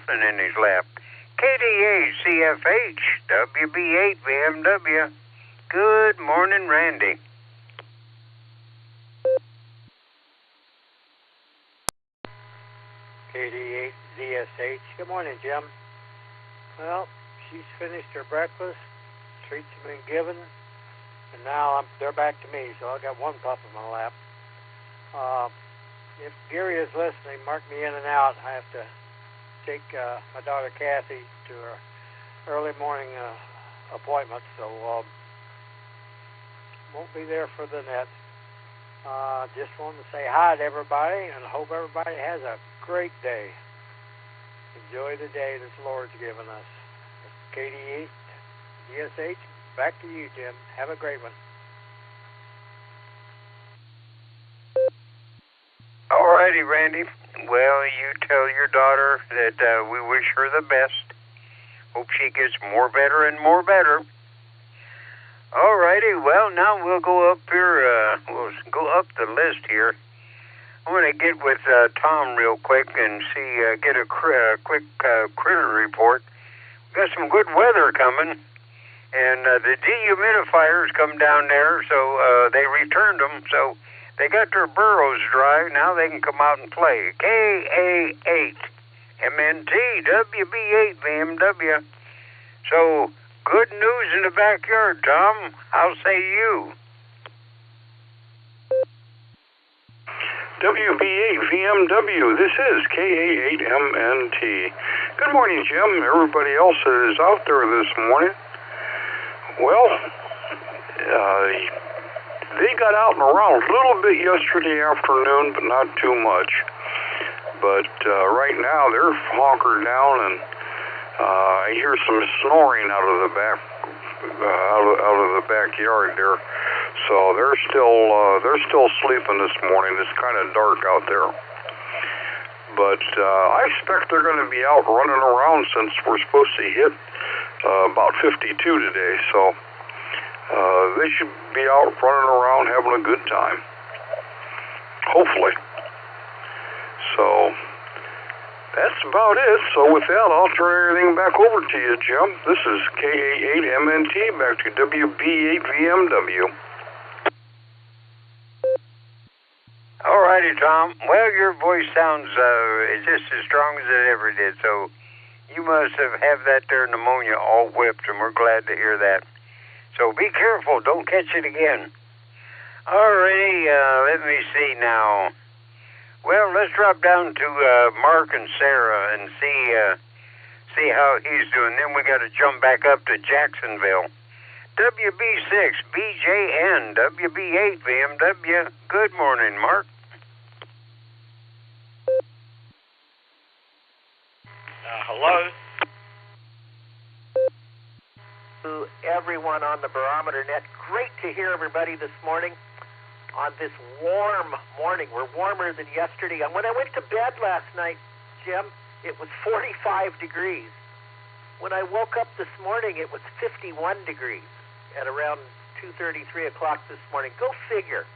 nothing in his lap. KDA CFH WB8 BMW. Good morning, Randy. KD8 ZSH. Good morning, Jim. Well, she's finished her breakfast, treats have been given, and now they're back to me, so I got one pup in my lap. If Gary is listening, mark me in and out. I have to take my daughter Kathy to her early morning appointment, so won't be there for the net. Just wanted to say hi to everybody and hope everybody has a great day. Enjoy the day that the Lord's given us. KD8 DSH, back to you, Jim. Have a great one. All righty, Randy. Well, you tell your daughter that we wish her the best. Hope she gets more better and more better. All righty. Well, now we'll go up here. We'll go up the list here. I'm going to get with Tom real quick and see, get a quick critter report. We've got some good weather coming, and the dehumidifiers come down there, so they returned them. So they got their burrows dry. Now they can come out and play. KA8 MNT WB8 BMW. So good news in the backyard, Tom. How say you? WB8 VMW, this is KA8MNT. Good morning, Jim. Everybody else that is out there this morning. Well, they got out and around a little bit yesterday afternoon, but not too much. But right now they're honkered down, and I hear some snoring out of the back, out of the backyard there. So they're still sleeping this morning. It's kind of dark out there. But I expect they're going to be out running around since we're supposed to hit about 52 today. So they should be out running around having a good time. Hopefully. So that's about it. So with that, I'll turn everything back over to you, Jim. This is KA8MNT, back to WB8VMW. All righty, Tom. Well, your voice sounds just as strong as it ever did, so you must have that there pneumonia all whipped, and we're glad to hear that. So be careful. Don't catch it again. All righty, let me see now. Well, let's drop down to Mark and Sarah and see how he's doing. Then we got to jump back up to Jacksonville. WB6 BJN WB8 BMW. Good morning, Mark. Hello to everyone on the Barometer Net. Great to hear everybody this morning on this warm morning. We're warmer than yesterday. And when I went to bed last night, Jim, it was 45 degrees. When I woke up this morning, it was 51 degrees at around 2:30, 3 o'clock this morning. Go figure.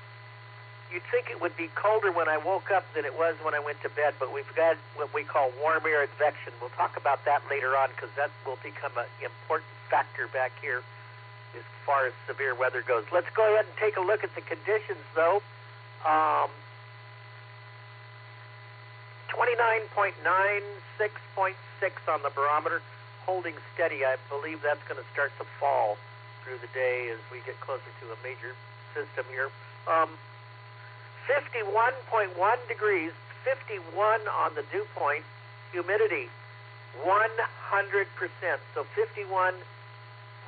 You'd think it would be colder when I woke up than it was when I went to bed, but we've got what we call warm air advection. We'll talk about that later on because that will become an important factor back here as far as severe weather goes. Let's go ahead and take a look at the conditions, though. 29.9, 6.6 on the barometer, holding steady. I believe that's going to start to fall through the day as we get closer to a major system here. 51.1 degrees, 51 on the dew point, humidity 100%. So 51.1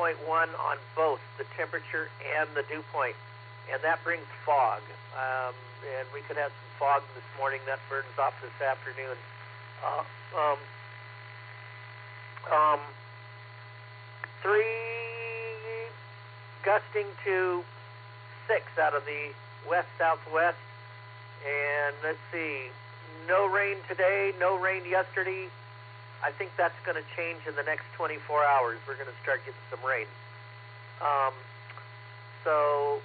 on both the temperature and the dew point. And that brings fog. And we could have some fog this morning. That burns off this afternoon. 3 gusting to 6 out of the west-southwest. And let's see, no rain today, no rain yesterday. I think that's going to change in the next 24 hours. We're going to start getting some rain. So,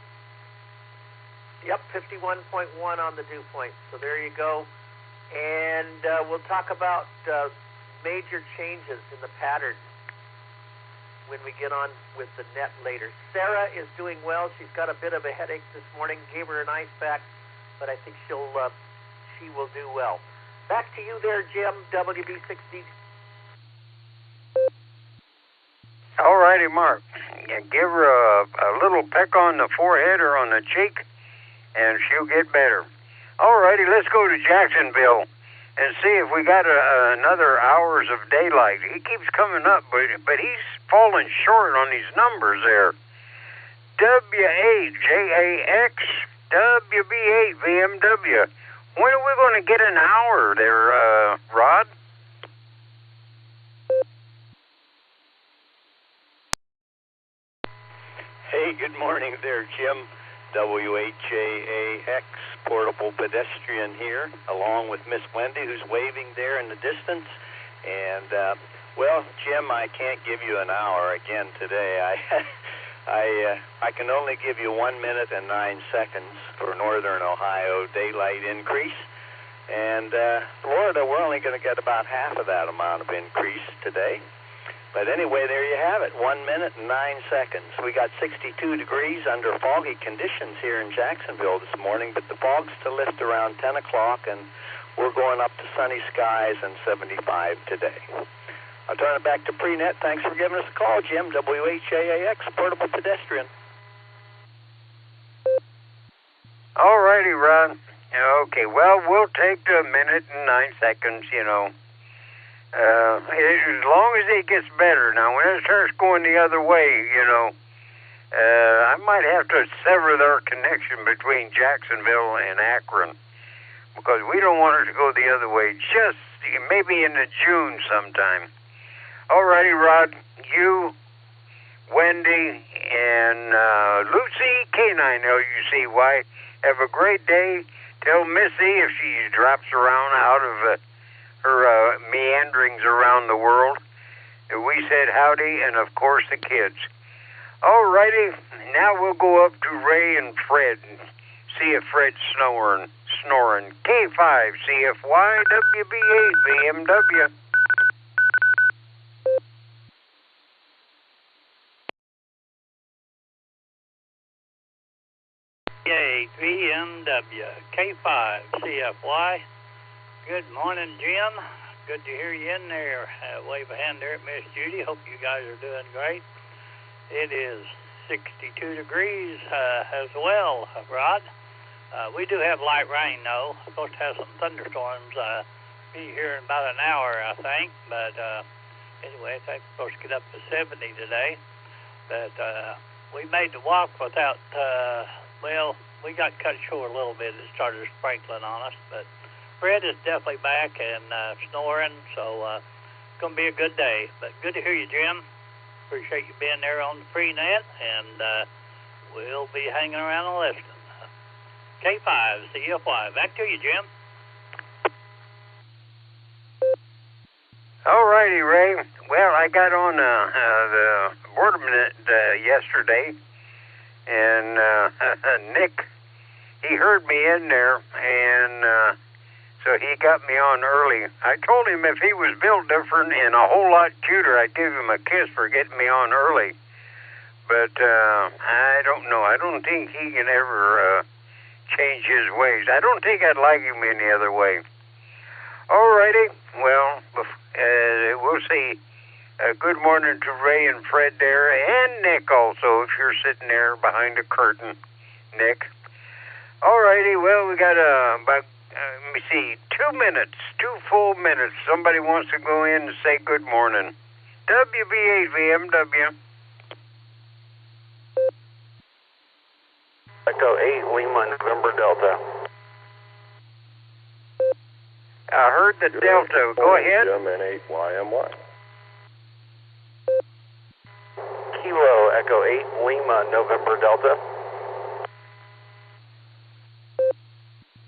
yep, 51.1 on the dew point. So there you go. And we'll talk about major changes in the pattern when we get on with the net later. Sarah is doing well. She's got a bit of a headache this morning. Gave her an ice pack, but I think she will do well. Back to you there, Jim, WB60. All righty, Mark. Yeah, give her a little peck on the forehead or on the cheek, and she'll get better. All righty, let's go to Jacksonville and see if we got another hours of daylight. He keeps coming up, but he's falling short on these numbers there. W8JAX, WB8 VMW. When are we going to get an hour there, Rod? Hey, good morning there, Jim. W8JAX, portable pedestrian here, along with Miss Wendy, who's waving there in the distance. And, well, Jim, I can't give you an hour again today. I can only give you 1 minute and 9 seconds for Northern Ohio daylight increase. And Florida, we're only going to get about half of that amount of increase today. But anyway, there you have it, 1 minute and 9 seconds. We got 62 degrees under foggy conditions here in Jacksonville this morning, but the fog's to lift around 10 o'clock, and we're going up to sunny skies and 75 today. I'll turn it back to PreNet. Thanks for giving us a call, Jim. WHAAX, portable pedestrian. All righty, Ron. Okay, well, we'll take the minute and 9 seconds, you know. As long as it gets better. Now, when it starts going the other way, you know, I might have to sever their connection between Jacksonville and Akron, because we don't want it to go the other way, just maybe in the June sometime. All righty, Rod, you, Wendy, and Lucy, K9LUCY, have a great day. Tell Missy if she drops around out of her meanderings around the world. We said howdy, and of course the kids. All righty, now we'll go up to Ray and Fred and see if Fred's snoring. K5 CFY WB8 VMW. VMW K5 CFY. Good morning, Jim. Good to hear you in there. Wave a hand there at Miss Judy. Hope you guys are doing great. It is 62 degrees as well, Rod. We do have light rain, though. We're supposed to have some thunderstorms. Be here in about an hour, I think. But anyway, I think we're supposed to get up to 70 today. But we made the walk without, we got cut short a little bit. It started sprinkling on us, but Fred is definitely back and snoring, so it's going to be a good day. But good to hear you, Jim. Appreciate you being there on the PreNet, and we'll be hanging around and listening. K5, CFY. Back to you, Jim. All righty, Ray. Well, I got on the Barometer Net yesterday, and Nick, he heard me in there, and so he got me on early. I told him if he was built different and a whole lot cuter, I'd give him a kiss for getting me on early. But I don't know. I don't think he can ever change his ways. I don't think I'd like him any other way. All righty. Well, we'll see. Good morning to Ray and Fred there, and Nick also, if you're sitting there behind the curtain, Nick. All righty. Well, we got about, let me see, 2 minutes, 2 full minutes. Somebody wants to go in and say good morning. WB8 VMW. Echo 8 Lima November Delta. I heard the Delta. Go ahead. Jim and 8 YMY. Kilo Echo 8 Lima November Delta.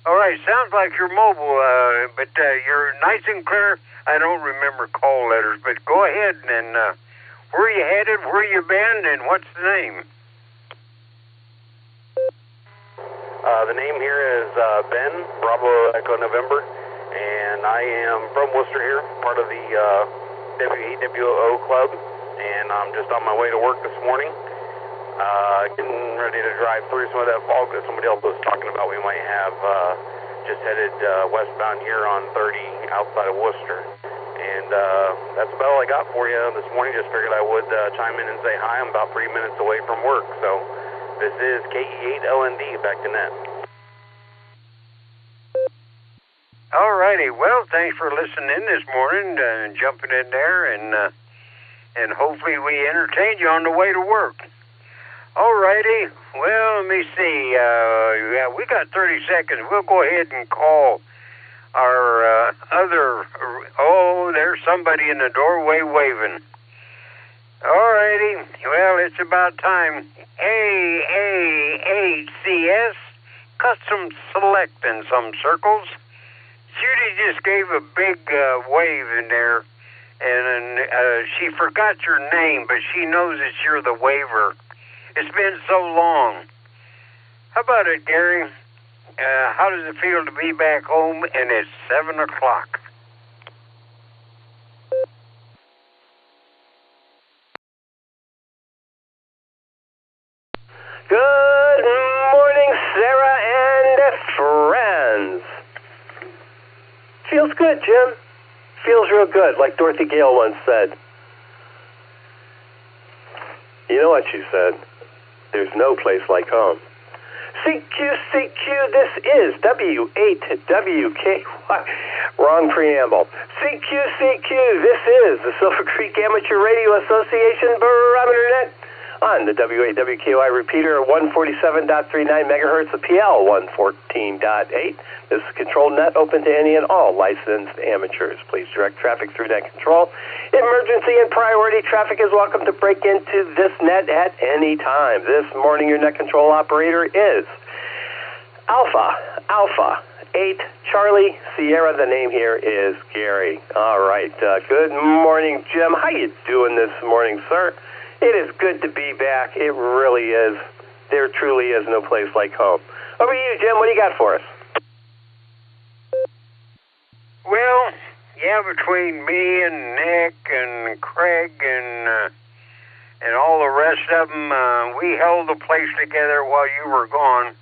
All right, sounds like you're mobile, but you're nice and clear. I don't remember call letters, but go ahead and where you headed, where you been, and what's the name? The name here is Ben, Bravo Echo November, and I am from Worcester here, part of the WAWO club, and I'm just on my way to work this morning. Getting ready to drive through some of that fog that somebody else was talking about. We might have just headed westbound here on 30 outside of Worcester. And that's about all I got for you this morning. Just figured I would chime in and say hi. I'm about 3 minutes away from work. So this is KE8LND, back to net. All righty. Well, thanks for listening in this morning and jumping in there, and hopefully we entertained you on the way to work. All righty. Well, let me see. Yeah, we got 30 seconds. We'll go ahead and call our other... Oh, there's somebody in the doorway waving. All righty. Well, it's about time. AAHCS, custom select in some circles. Judy just gave a big wave in there, and she forgot your name, but she knows that you're the waver. It's been so long. How about it, Gary? How does it feel to be back home and it's 7 o'clock? Good morning, Sarah and friends. Feels good, Jim. Feels real good, like Dorothy Gale once said. You know what she said? There's no place like home. CQ, this is W8WKY. Wrong preamble. CQ, this is the Silvercreek Amateur Radio Association Barometer Net on the W8WKY repeater at 147.39 megahertz, the PL 114.8. This is control net open to any and all licensed amateurs. Please direct traffic through net control. Emergency and priority traffic is welcome to break into this net at any time. This morning, your net control operator is Alpha 8 Charlie Sierra. The name here is Gary. All right. Good morning, Jim. How you doing this morning, sir? It is good to be back. It really is. There truly is no place like home. Over to you, Jim. What do you got for us? Well, yeah, between me and Nick and Craig and all the rest of them, we held the place together while you were gone.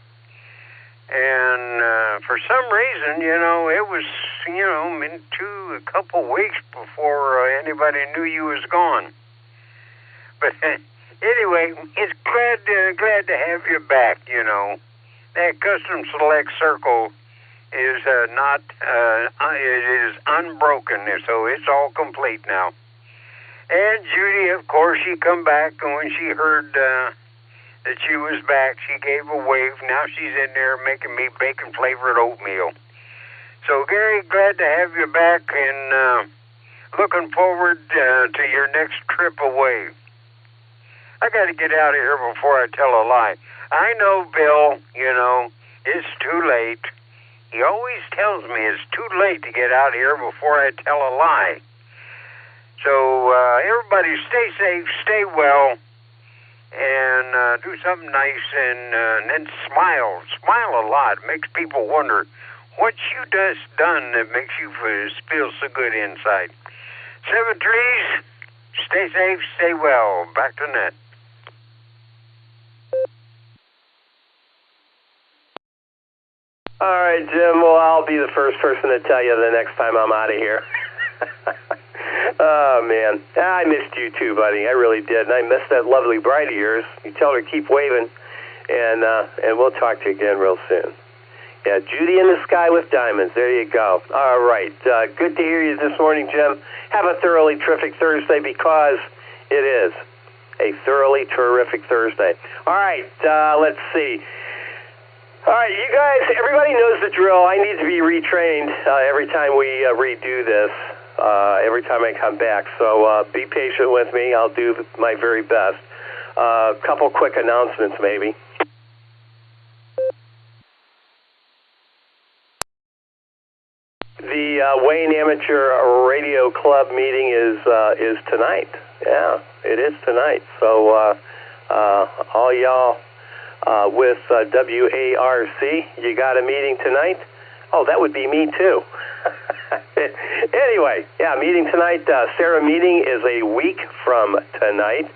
And for some reason, it was, into a couple weeks before anybody knew you was gone. But anyway, it's glad to have you back. That custom select circle is it is unbroken, so it's all complete now. And Judy, of course, she come back, and when she heard that you was back, she gave a wave. Now she's in there making me bacon-flavored oatmeal. So, Gary, glad to have you back, and looking forward to your next trip away. I got to get out of here before I tell a lie. I know, Bill, it's too late. He always tells me it's too late to get out of here before I tell a lie. So, everybody stay safe, stay well, and do something nice, and then smile. Smile a lot. It makes people wonder what you just done that makes you feel so good inside. 7 trees, stay safe, stay well. Back to net. All right, Jim. Well, I'll be the first person to tell you the next time I'm out of here. Oh, man. I missed you too, buddy. I really did. And I missed that lovely bride of yours. You tell her to keep waving, and we'll talk to you again real soon. Yeah, Judy in the Sky with Diamonds. There you go. All right. Good to hear you this morning, Jim. Have a thoroughly terrific Thursday, because it is a thoroughly terrific Thursday. All right. Let's see. All right, you guys, everybody knows the drill. I need to be retrained every time we redo this, every time I come back. So be patient with me. I'll do my very best. A couple quick announcements, maybe. The Wayne Amateur Radio Club meeting is tonight. Yeah, it is tonight. So all y'all with WARC, you got a meeting tonight? Oh, that would be me too. Anyway, yeah, meeting tonight. Sarah meeting is a week from tonight.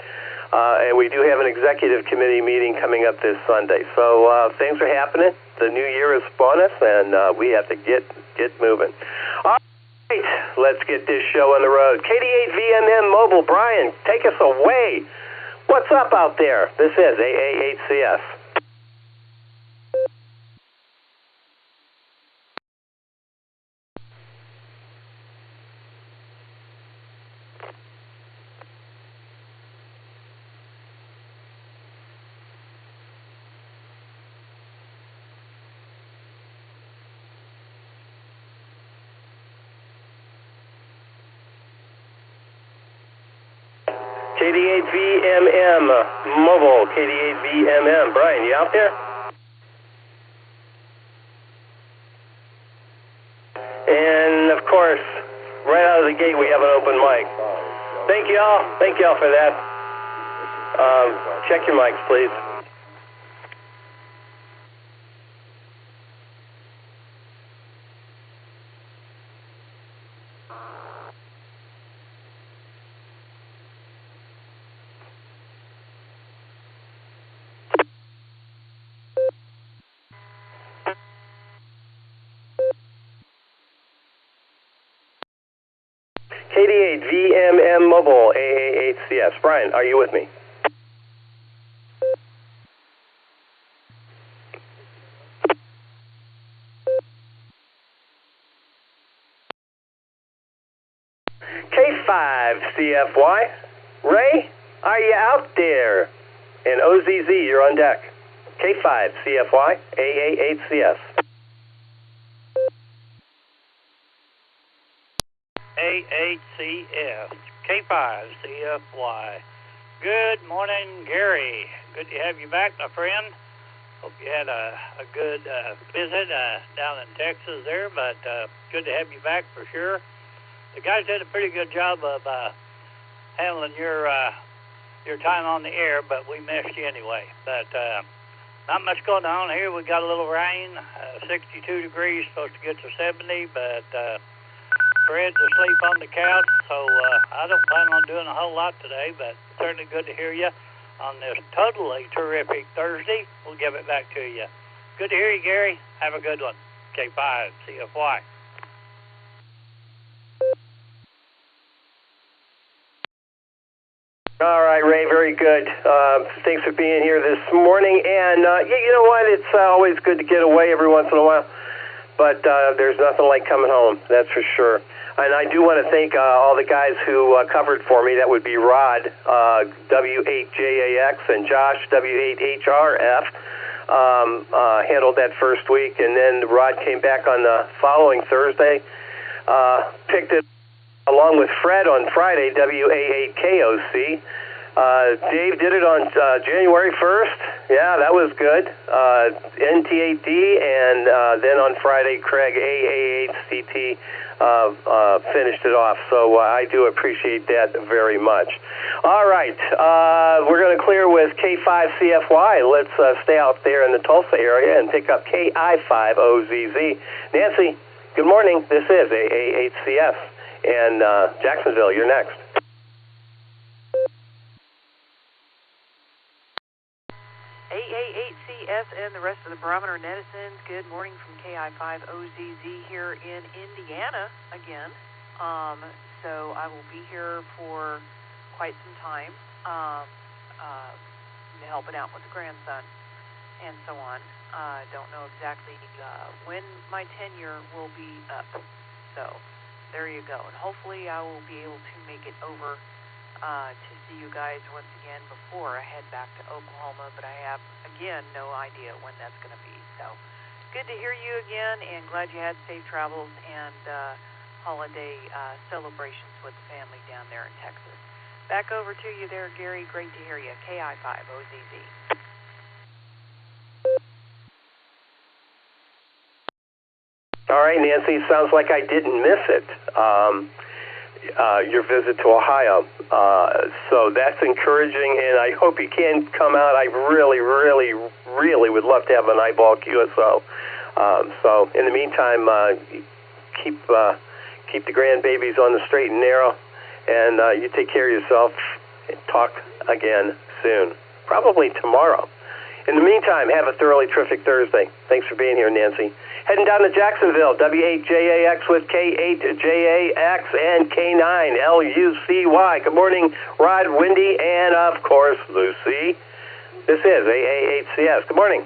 And we do have an executive committee meeting coming up this Sunday. So things are happening. The new year is upon us, and we have to get moving. All right, let's get this show on the road. KD8VMM Mobile, Brian, take us away. What's up out there? This is AA8CS. KD8VMM Mobile, KD8VMM. Brian, you out there? And, of course, right out of the gate, we have an open mic. Thank you all. Thank you all for that. Check your mics, please. KD8VMM Mobile, AA8CS. Brian, are you with me? K5CFY. Ray, are you out there? And OZZ, you're on deck. K5CFY, AA8CS. A8CS, K5CFY. Good morning, Gary. Good to have you back, my friend. Hope you had a good visit down in Texas there, but good to have you back for sure. The guys did a pretty good job of handling your time on the air, but we missed you anyway. But not much going on here. We got a little rain, 62 degrees, supposed to get to 70, but Fred's asleep on the couch, so I don't plan on doing a whole lot today, but certainly good to hear you on this totally terrific Thursday. We'll give it back to you. Good to hear you, Gary. Have a good one. K5CFY. All right, Ray, very good. Thanks for being here this morning. And you know what? It's always good to get away every once in a while. But there's nothing like coming home, that's for sure. And I do want to thank all the guys who covered for me. That would be Rod, W8JAX, and Josh, W8HRF, handled that first week. And then Rod came back on the following Thursday, picked it along with Fred on Friday, WA8KOC. Dave did it on January 1st. Yeah, that was good. NT8D, and then on Friday, Craig, AA8CT, finished it off. So I do appreciate that very much. All right, we're going to clear with K5CFY. Let's stay out there in the Tulsa area and pick up KI5OZZ. Nancy, good morning. This is AA8CS. And Jacksonville, you're next. AA8CS and the rest of the Barometer Netizens, good morning from KI5OZZ here in Indiana again. So I will be here for quite some time, helping out with the grandson and so on. Don't know exactly when my tenure will be up. So there you go. And hopefully I will be able to make it over to see you guys once again before I head back to Oklahoma, but I have, again, no idea when that's going to be. So good to hear you again, and glad you had safe travels and holiday celebrations with the family down there in Texas. Back over to you there, Gary. Great to hear you. KI5OZZ. All right, Nancy, sounds like I didn't miss it, your visit to Ohio. So that's encouraging, and I hope you can come out. I really, really, really would love to have an eyeball QSO. So in the meantime, keep the grandbabies on the straight and narrow, and you take care of yourself. Talk again soon, probably tomorrow. In the meantime, have a thoroughly terrific Thursday. Thanks for being here, Nancy. Heading down to Jacksonville, W8JAX with K8JAX and K9LUCY. Good morning, Rod, Wendy, and of course, Lucy. This is AA8CS. Good morning.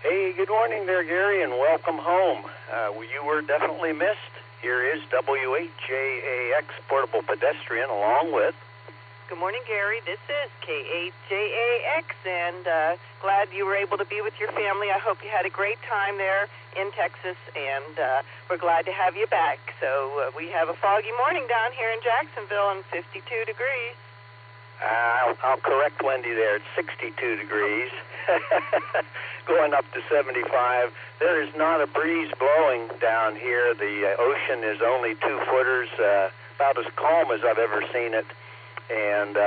Hey, good morning there, Gary, and welcome home. You were definitely missed. Here is W8JAX Portable Pedestrian along with... Good morning, Gary. This is K8JAX, and glad you were able to be with your family. I hope you had a great time there in Texas, and we're glad to have you back. So we have a foggy morning down here in Jacksonville and 52 degrees. I'll correct Wendy there. It's 62 degrees, going up to 75. There is not a breeze blowing down here. The ocean is only 2 footers, about as calm as I've ever seen it. And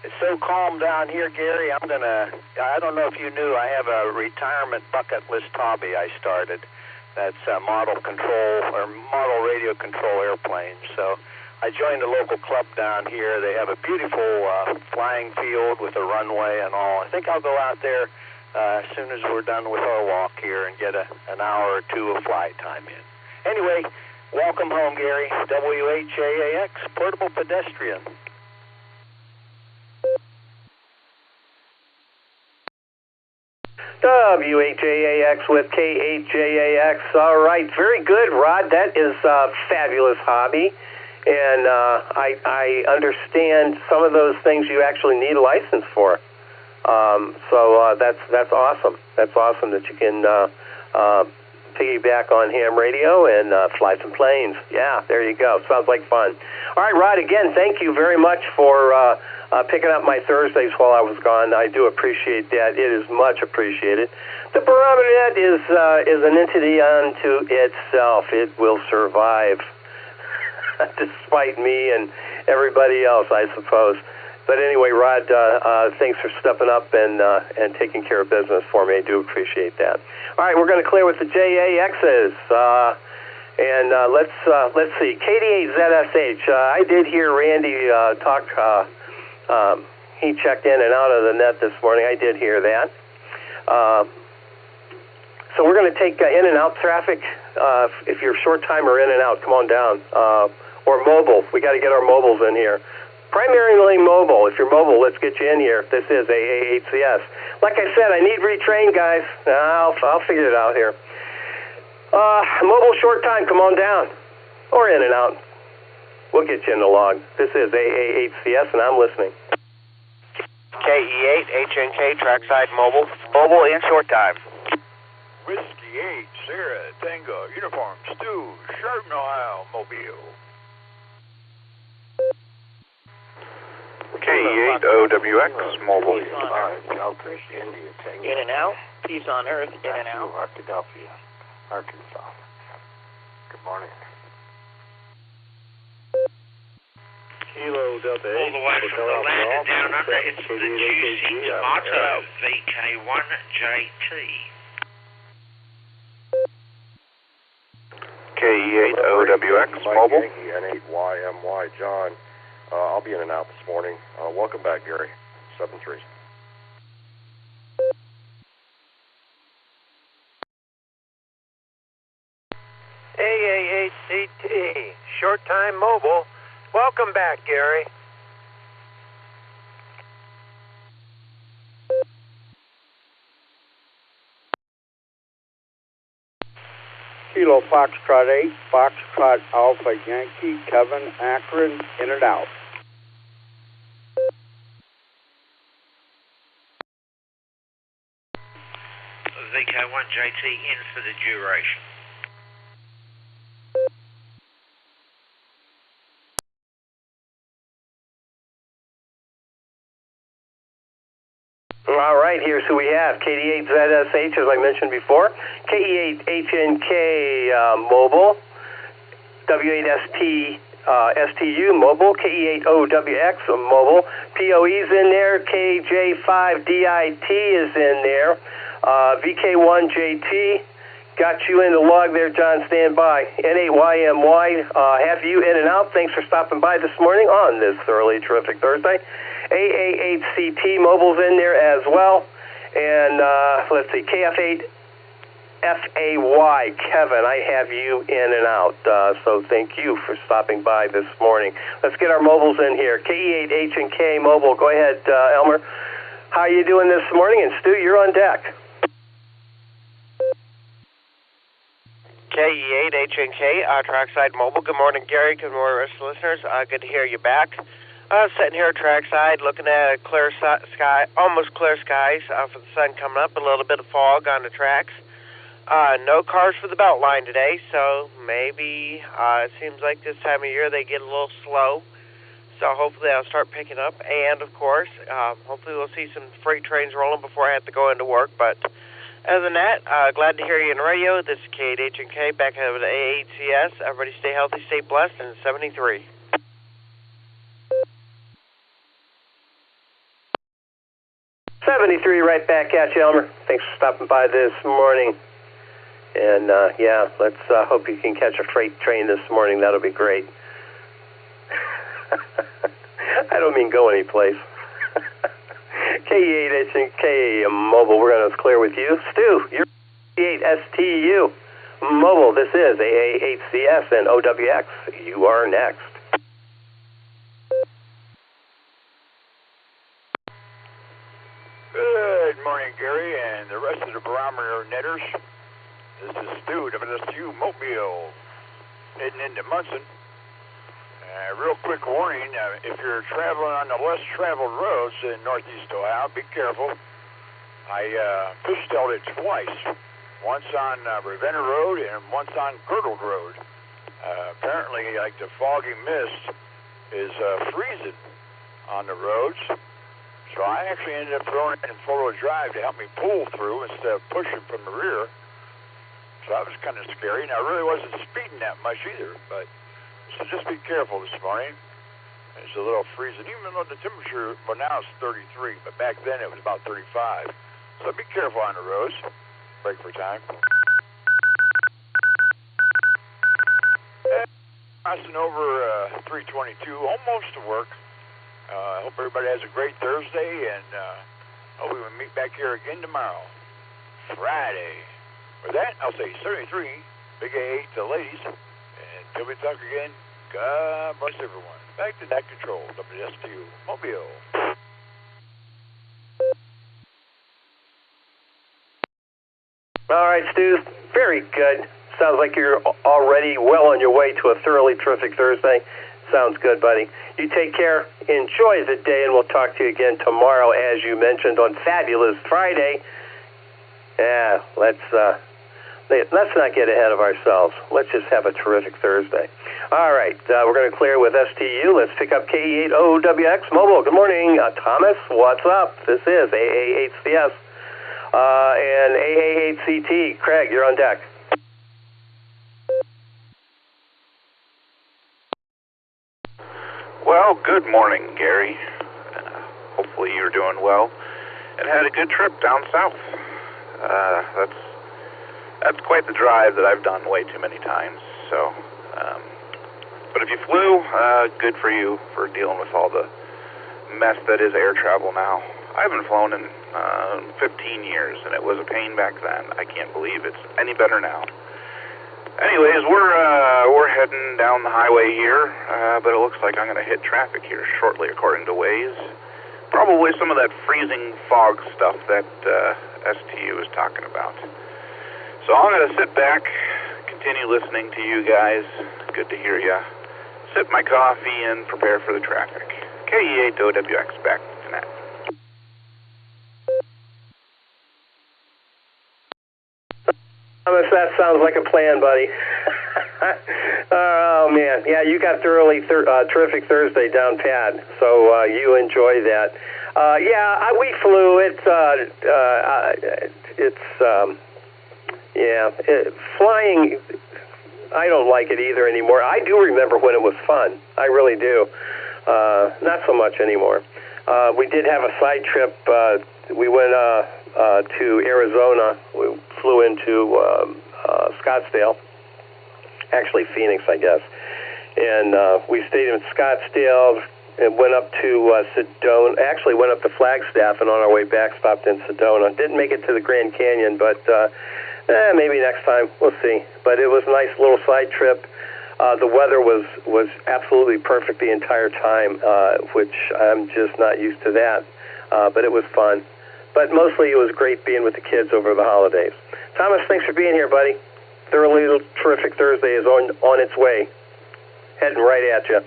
it's so calm down here, Gary, I don't know if you knew, I have a retirement bucket list hobby I started. That's model radio control airplanes. So I joined a local club down here. They have a beautiful flying field with a runway and all. I think I'll go out there as soon as we're done with our walk here and get an hour or two of flight time in. Anyway, welcome home, Gary. WHAAX, Portable Pedestrian. WHAAX with K8JAX. All right, very good, Rod. That is a fabulous hobby, and I understand some of those things you actually need a license for. So that's awesome. That's awesome that you can piggyback on ham radio and fly some planes. Yeah, there you go. Sounds like fun. All right, Rod. Again, thank you very much for picking up my Thursdays while I was gone. I do appreciate that. It is much appreciated. The Barometer Net is an entity unto itself. It will survive, despite me and everybody else, I suppose. But anyway, Rod, thanks for stepping up and taking care of business for me. I do appreciate that. All right, we're going to clear with the JAXs. And let's see, KD8ZSH. I did hear Randy talk. He checked in and out of the net this morning. I did hear that. So we're going to take in and out traffic. If you're short time or in and out, come on down. Or mobile. We got to get our mobiles in here. Primarily mobile. If you're mobile, let's get you in here. This is AA8CS. Like I said, I need retrain, guys. I'll figure it out here. Mobile short time, come on down. Or in and out. We'll get you in the log. This is AA8CS, and I'm listening. KE8, HNK, trackside mobile. Mobile in short time. Whiskey 8, Sarah, Tango, Uniform, Stu, Sharpen, Ohio, Mobile. KE8, OWX, mobile. In and out. Peace on Earth, in and out. Arkadelphia, Arkansas. Good morning. Kilo Delta 8. All the way from the land and down under, it's the Juicy Tomato VK1JT. KE8 OWX mobile. N8YMY John. I'll be in and out this morning. Welcome back, Gary. 7-3. AA8CT, short time mobile. Welcome back, Gary. Kilo Foxtrot 8, Foxtrot Alpha Yankee, Kevin, Akron, in and out. VK1JT in for the duration. All right, here's who we have. KD8ZSH, as I mentioned before. KE8HNK mobile. W8ST STU mobile. KE8OWX mobile. POE's in there. KJ5DIT is in there. VK1JT, got you in the log there, John. Stand by. N8YMY, have you in and out. Thanks for stopping by this morning on this thoroughly terrific Thursday. AA8CT Mobile's in there as well. And let's see, KF8FAY, Kevin, I have you in and out. So thank you for stopping by this morning. Let's get our mobiles in here. KE8H&K Mobile. Go ahead, Elmer. How are you doing this morning? And Stu, you're on deck. KE8H&K, Trackside Mobile. Good morning, Gary. Good morning, rest of the listeners. Good to hear you back. Sitting here trackside, looking at a clear sky, almost clear skies for the sun coming up. A little bit of fog on the tracks. No cars for the Beltline today, so maybe it seems like this time of year they get a little slow. So hopefully they'll start picking up. And of course, hopefully we'll see some freight trains rolling before I have to go into work. But other than that, glad to hear you on the radio. This is KH&K back over to AHCS. Everybody stay healthy, stay blessed, and 73. 73 right back at you, Elmer. Thanks for stopping by this morning. And, yeah, let's hope you can catch a freight train this morning. That'll be great. I don't mean go anyplace. KE8H&K Mobile, we're going to clear with you. Stu, you're KE8STU Mobile. This is AA8CS and OWX. You are next. Good morning, Gary, and the rest of the Barometer Netters. This is Stu, WSU Mobile, heading into Munson. Real quick warning, if you're traveling on the less traveled roads in northeast Ohio, be careful. I fishtailed it twice, once on Ravenna Road and once on Girdled Road. Apparently, like the foggy mist is freezing on the roads. So I actually ended up throwing it in four-wheel drive to help me pull through instead of pushing from the rear. So that was kind of scary, and I really wasn't speeding that much either. But so just be careful this morning. It's a little freezing, even though the temperature, well, now it's 33, but back then it was about 35. So be careful on the roads. Break for time. Crossing over 322, almost to work. I hope everybody has a great Thursday, and hope we will meet back here again tomorrow, Friday. With that, I'll say 73, Big A to the ladies, and until we talk again, God bless everyone. Back to Net Control, WSTU Mobile. All right, Stu, very good. Sounds like you're already well on your way to a thoroughly terrific Thursday. Sounds good, buddy. You take care. Enjoy the day, and we'll talk to you again tomorrow, as you mentioned, on Fabulous Friday. Yeah, let's not get ahead of ourselves. Let's just have a terrific Thursday. All right, we're going to clear with STU. Let's pick up KE8OWX Mobile. Good morning, Thomas. What's up? This is AA8CS and AA8CT. Craig, you're on deck. Well, good morning, Gary. Hopefully you're doing well and had a good trip down south. That's quite the drive that I've done way too many times. So, but if you flew, good for you for dealing with all the mess that is air travel now. I haven't flown in 15 years, and it was a pain back then. I can't believe it's any better now. Anyways, we're heading down the highway here, but it looks like I'm going to hit traffic here shortly, according to Waze. Probably some of that freezing fog stuff that STU is talking about. So I'm going to sit back, continue listening to you guys. Good to hear ya. Sip my coffee and prepare for the traffic. KE8OWX back to Net. Thomas, that sounds like a plan, buddy. Oh, man. Yeah, you got thoroughly terrific Thursday down pat, so you enjoy that. Yeah, we flew. Flying, I don't like it either anymore. I do remember when it was fun. I really do. Not so much anymore. We did have a side trip. We went to Arizona. We flew into Scottsdale, actually Phoenix, I guess. And we stayed in Scottsdale and went up to Sedona. Actually went up to Flagstaff, and on our way back stopped in Sedona. Didn't make it to the Grand Canyon, but maybe next time. We'll see. But it was a nice little side trip. The weather was absolutely perfect the entire time, which I'm just not used to that. But it was fun. But mostly it was great being with the kids over the holidays. Thomas, thanks for being here, buddy. Thoroughly terrific Thursday is on its way. Heading right at you.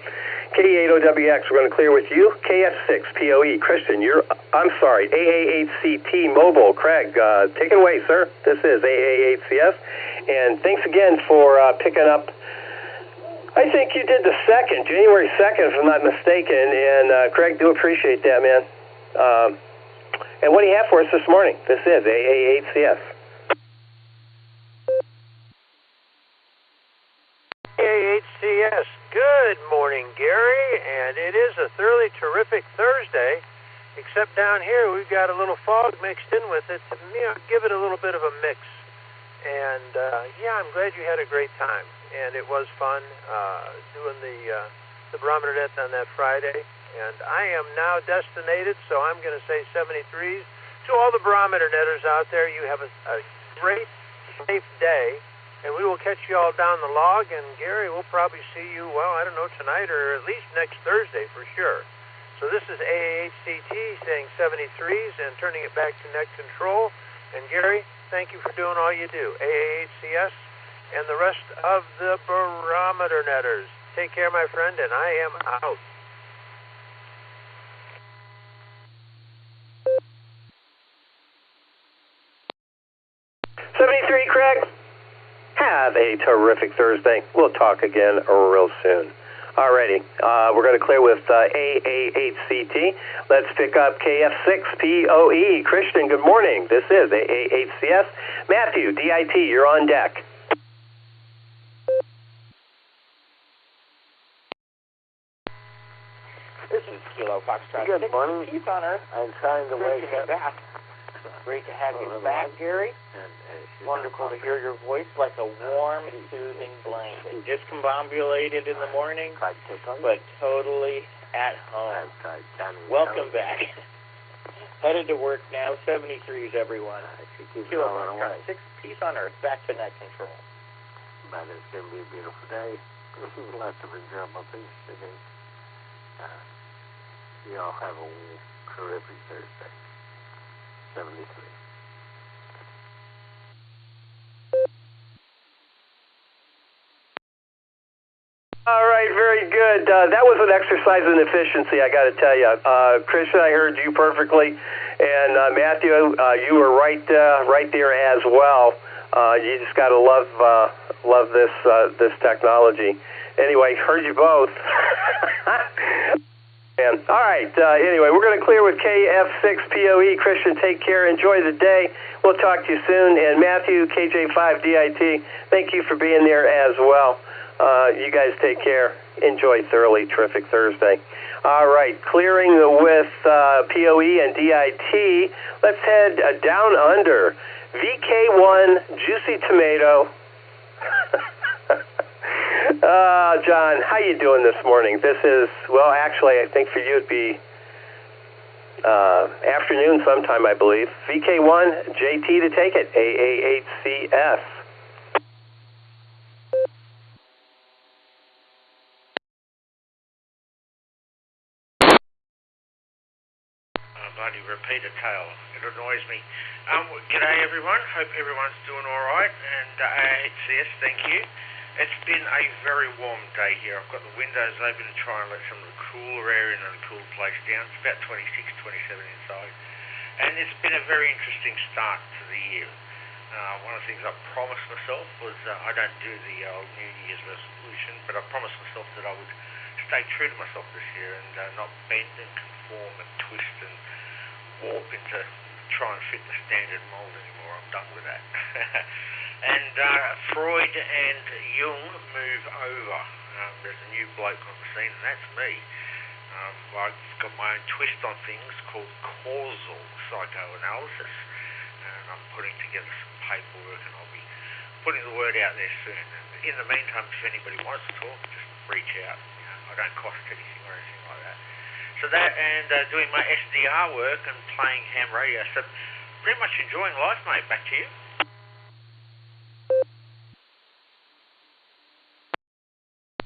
K8OWX, we're going to clear with you. KF6POE, Christian, AA8CT Mobile. Craig, take it away, sir. This is AA8CS. And thanks again for picking up. I think you did the January 2nd, if I'm not mistaken. And Craig, do appreciate that, man. And what do you have for us this morning? This is AA8CS. AA8CS. Good morning, Gary, and it is a thoroughly terrific Thursday, except down here we've got a little fog mixed in with it. Give it a little bit of a mix. And, I'm glad you had a great time, and it was fun doing the Barometer Net on that Friday. And I am now destinated, so I'm going to say 73s. To all the Barometer Netters out there, you have a great, safe day. And we will catch you all down the log, and Gary, we'll probably see you, tonight or at least next Thursday for sure. So this is AAHCT saying 73s and turning it back to net control. And Gary, thank you for doing all you do. AAHCS and the rest of the Barometer Netters. Take care, my friend, and I am out. Craig, have a terrific Thursday. We'll talk again real soon. Alrighty, we're going to clear with AA8CT. Let's pick up KF6POE. Christian, good morning. This is AA8CS. Matthew, DIT, you're on deck. This is Kilo Foxtrot. Good morning. Peace on Earth. I'm trying to wake up. Back. Great to have you back, Gary. Wonderful to hear your voice like a warm, soothing blanket. Discombobulated in the morning, but totally at home. Welcome back. Headed to work now, 73s, everyone. Kilo Foxtrot, 6 Peace on Earth, back to net control. But it's going to be a beautiful day. Lots of enjoyable things to do. You all have a terrific Thursday. 73. All right, very good. That was an exercise in efficiency, I got to tell you. Christian, I heard you perfectly, and Matthew, you were right there as well. You just got to love this technology. Anyway, heard you both. All right, anyway, we're going to clear with KF6POE. Christian, take care. Enjoy the day. We'll talk to you soon. And Matthew, KJ5DIT, thank you for being there as well. You guys take care. Enjoy thoroughly terrific Thursday. All right, clearing with POE and DIT. Let's head down under. VK1, Juicy Tomato. John, how you doing this morning? This is, well, actually, I think for you it'd be afternoon sometime, I believe. VK1, JT to take it, AA8CS. Bloody repeated tale. It annoys me. G'day, everyone. Hope everyone's doing all right. And AA8CS, thank you. It's been a very warm day here. I've got the windows open to try and let some of the cooler air in and the cool place down. It's about 26, 27 inside. And it's been a very interesting start to the year. One of the things I promised myself was, I don't do the old New Year's resolution, but I promised myself that I would stay true to myself this year and not bend and conform and twist and warp into try and fit the standard mold anymore. I'm done with that. And Freud and Jung move over. There's a new bloke on the scene, and that's me. I've got my own twist on things called causal psychoanalysis. and I'm putting together some paperwork, and I'll be putting the word out there soon. And in the meantime, if anybody wants to talk, just reach out. You know, I don't cost anything or anything like that. So that and doing my SDR work and playing ham radio. So pretty much enjoying life, mate. Back to you.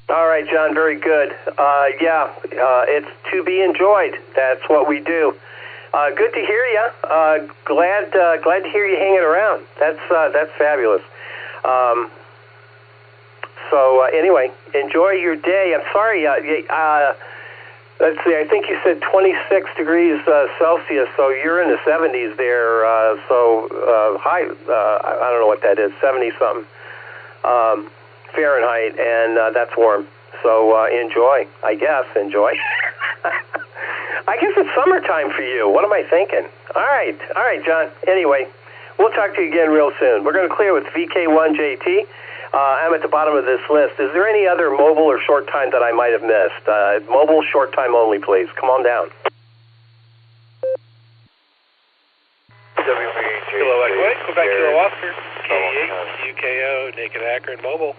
All right, John, very good. It's to be enjoyed. That's what we do. Good to hear you. Glad to hear you hanging around. That's fabulous. Anyway, enjoy your day. I'm sorry. Let's see. I think you said 26 degrees Celsius, so you're in the 70s there. High. I don't know what that is. 70 something. Fahrenheit, and that's warm. So enjoy, I guess. Enjoy. I guess it's summertime for you. What am I thinking? All right, John. Anyway, we'll talk to you again real soon. We're going to clear with VK1JT. I'm at the bottom of this list. Is there any other mobile or short time that I might have missed? Mobile, short time only, please. Come on down. Hello, Echo. Go back to the Oscar. K8, UKO, Naked Akron Mobile.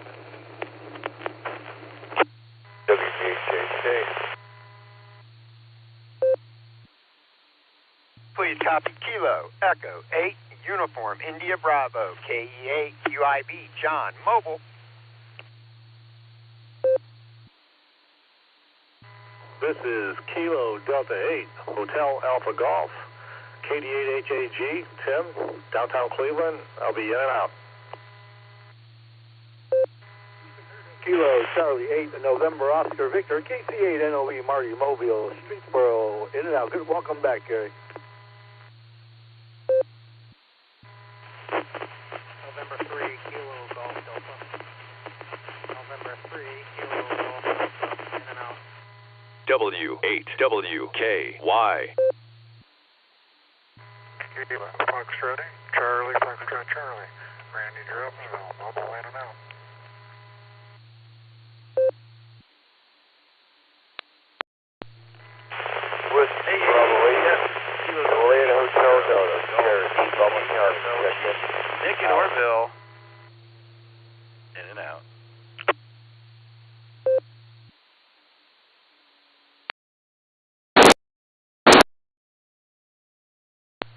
Please copy Kilo, Echo, 8, Uniform, India Bravo, KE8, UIB, John, Mobile. This is Kilo Delta 8, Hotel Alpha Golf, KD8HAG, Tim, downtown Cleveland. I'll be in and out. Kilo Charlie 8, November Oscar Victor, KC8 NOV Marty Mobile, Streetsboro, in and out. Good, welcome back, Gary. November 3, Kilo Golf Delta. November 3, Kilo Golf Delta, in and out. W8WKY. Foxtrot 8, Charlie, Foxtrot Charlie. Randy Dropsville, mobile in and out. Whiskey, Bravo 8, Lane Hotel Delta, Nick in Orville. In and out.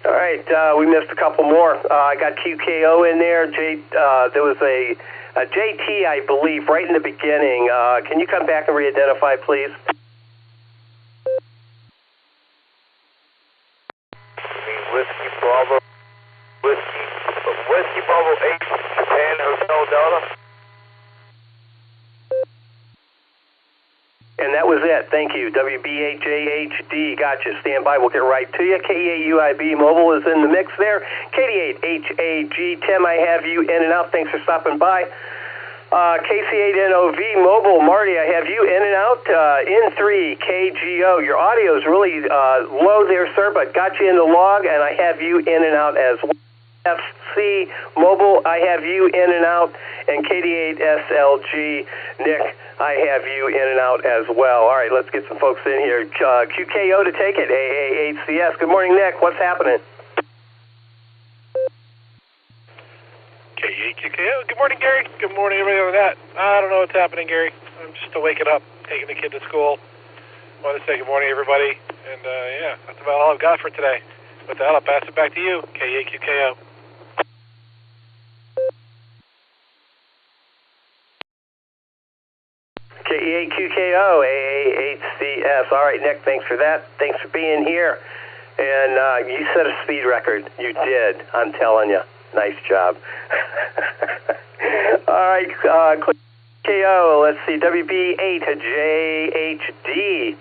All right, we missed a couple more. I got QKO in there. There was a JT, I believe, right in the beginning. Can you come back and re-identify, please? Whiskey Bravo 8, Japan Hotel Delta. And that was it. Thank you. WBHAHD. Gotcha. Stand by. We'll get right to you. KEAUIB Mobile is in the mix there. KD8HAG. Tim, I have you in and out. Thanks for stopping by. KC8NOV Mobile. Marty, I have you in and out. N3 KGO. Your audio is really low there, sir, but got you in the log, and I have you in and out as well. FC Mobile, I have you in and out, and KD8SLG, Nick, I have you in and out as well. All right, let's get some folks in here. QKO to take it, AAHCS. Good morning, Nick. What's happening? KEQKO. Good morning, Gary. Good morning, everybody over that. I don't know what's happening, Gary. I'm just still waking up, taking the kid to school. Want to say good morning, everybody. And, that's about all I've got for today. With that, I'll pass it back to you, KEQKO. KEAQKO, AAHCS. All right, Nick, thanks for that. Thanks for being here. And you set a speed record. You did. I'm telling you. Nice job. All right, KO, let's see, WB8JHD.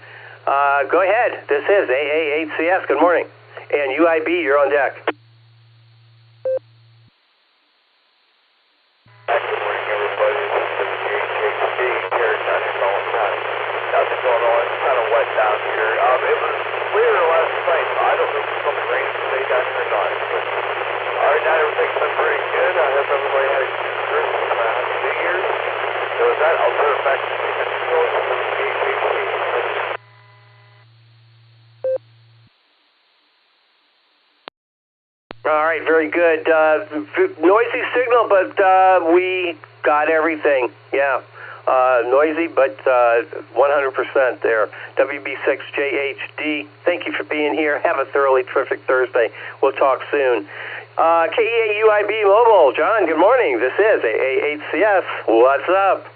Go ahead. This is AAHCS. Good morning. And UIB, you're on deck. Nothing going on. It's kind of wet down here. It was clear last night. I don't know if it's going to rain today down here or not. But right now, everything's been pretty good. I hope everybody had a good Christmas and a happy New Year's. So with that, I'll turn it back to the control for the KHAC. All right, very good. Noisy signal, but we got everything. Yeah, noisy, but 100% there. WB6JHD, thank you for being here. Have a thoroughly terrific Thursday. We'll talk soon. KEAUIB Mobile, John, good morning. This is AA8CS. What's up?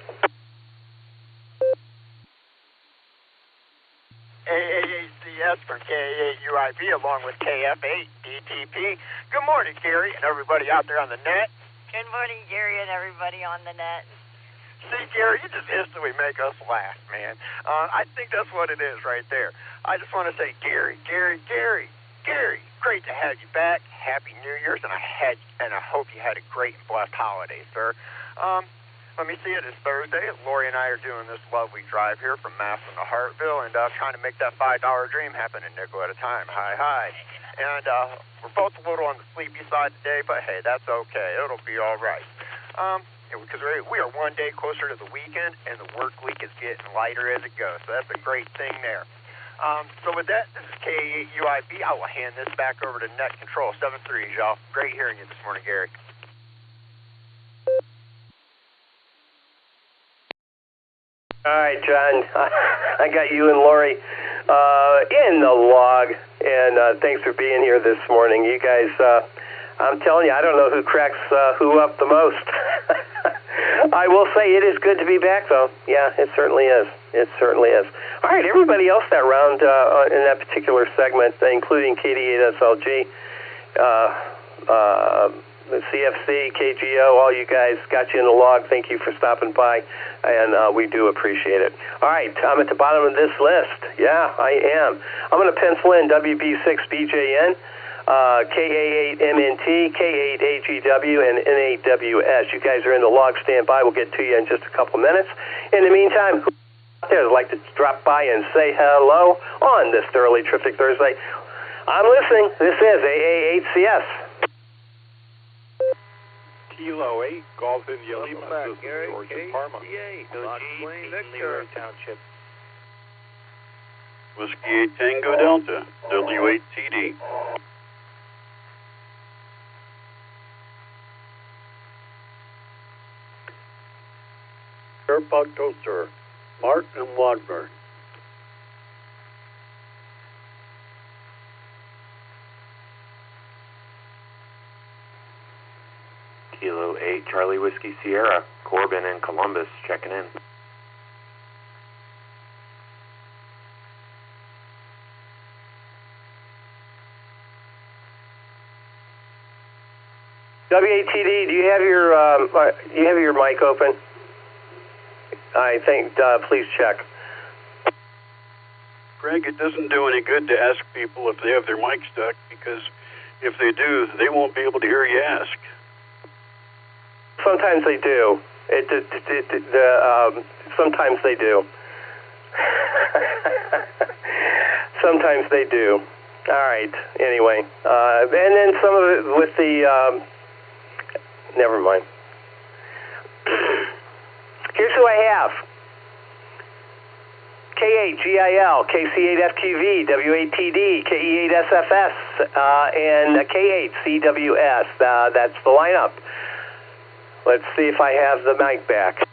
AA8CS for KAUIB along with KF8DTP. Good morning, Gary, and everybody out there on the net. Good morning, Gary, and everybody on the net. See, Gary, you just instantly make us laugh, man. I think that's what it is right there. I just want to say, Gary, great to have you back. Happy New Year's, and I hope you had a great and blessed holiday, sir. Let me see it. It's Thursday. Lori and I are doing this lovely drive here from Massillon to Hartville, and trying to make that $5 dream happen a nickel at a time. Hi. And we're both a little on the sleepy side today, but hey, that's okay. It'll be all right. Because we are one day closer to the weekend, and the work week is getting lighter as it goes. So that's a great thing there. So with that, this is KUIB. I will hand this back over to Net Control 73, y'all. Great hearing you this morning, Gary. All right, John. I got you and Lori in the log, and thanks for being here this morning. You guys, I'm telling you, I don't know who cracks who up the most. I will say it is good to be back, though. Yeah, it certainly is. It certainly is. All right, everybody else that round in that particular segment, including KD8SLG, the CFC, KGO, all you guys, got you in the log. Thank you for stopping by, and we do appreciate it. All right, I'm at the bottom of this list. Yeah, I am. I'm going to pencil in WB6BJN, KA8MNT, K8AGW, and N8WS. You guys are in the log. Stand by. We'll get to you in just a couple minutes. In the meantime, who out there would like to drop by and say hello on this thoroughly terrific Thursday? I'm listening. This is AA8CS. Kilo 8, Golf India Lima, back, Gary. George in Parma. Victor. Township. Whiskey 8 Tango Delta, W8TD. Airport Toaster, Martin and Wadburn. Kilo 8 Charlie Whiskey Sierra, Corbin in Columbus, checking in. WATD, do you have your mic open? I think, please check. Greg, it doesn't do any good to ask people if they have their mic stuck, because if they do, they won't be able to hear you ask. Sometimes they do. Sometimes they do. Sometimes they do. All right. Anyway, and then some of it with the. Never mind. Here's who I have. K8GIL, KC8FQV, W8TD, KE8SFS, and K8CWS. That's the lineup. Let's see if I have the mic back.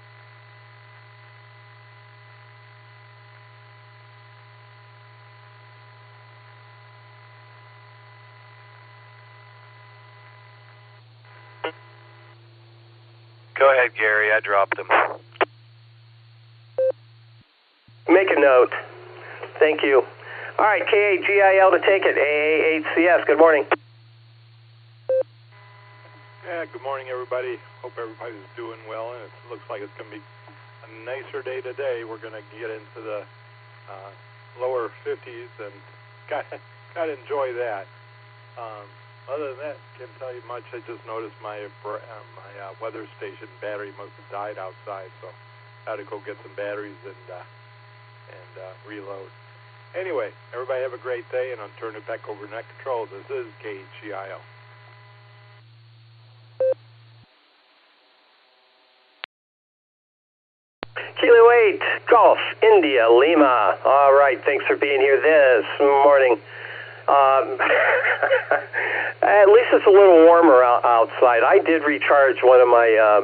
Go ahead, Gary. I dropped them. Make a note. Thank you. All right, KAGIL to take it. AA8CS. Good morning. Yeah, good morning, everybody. Hope everybody's doing well, and it looks like it's going to be a nicer day today. We're going to get into the lower 50s, and got to enjoy that. Other than that, can't tell you much. I just noticed my weather station battery must have died outside, so I had to go get some batteries and reload. Anyway, everybody have a great day, and I'll turn it back over to Net Control. This is KHGIL. Kilo 8, Golf, India, Lima. All right, thanks for being here this morning. At least it's a little warmer outside. I did recharge one of my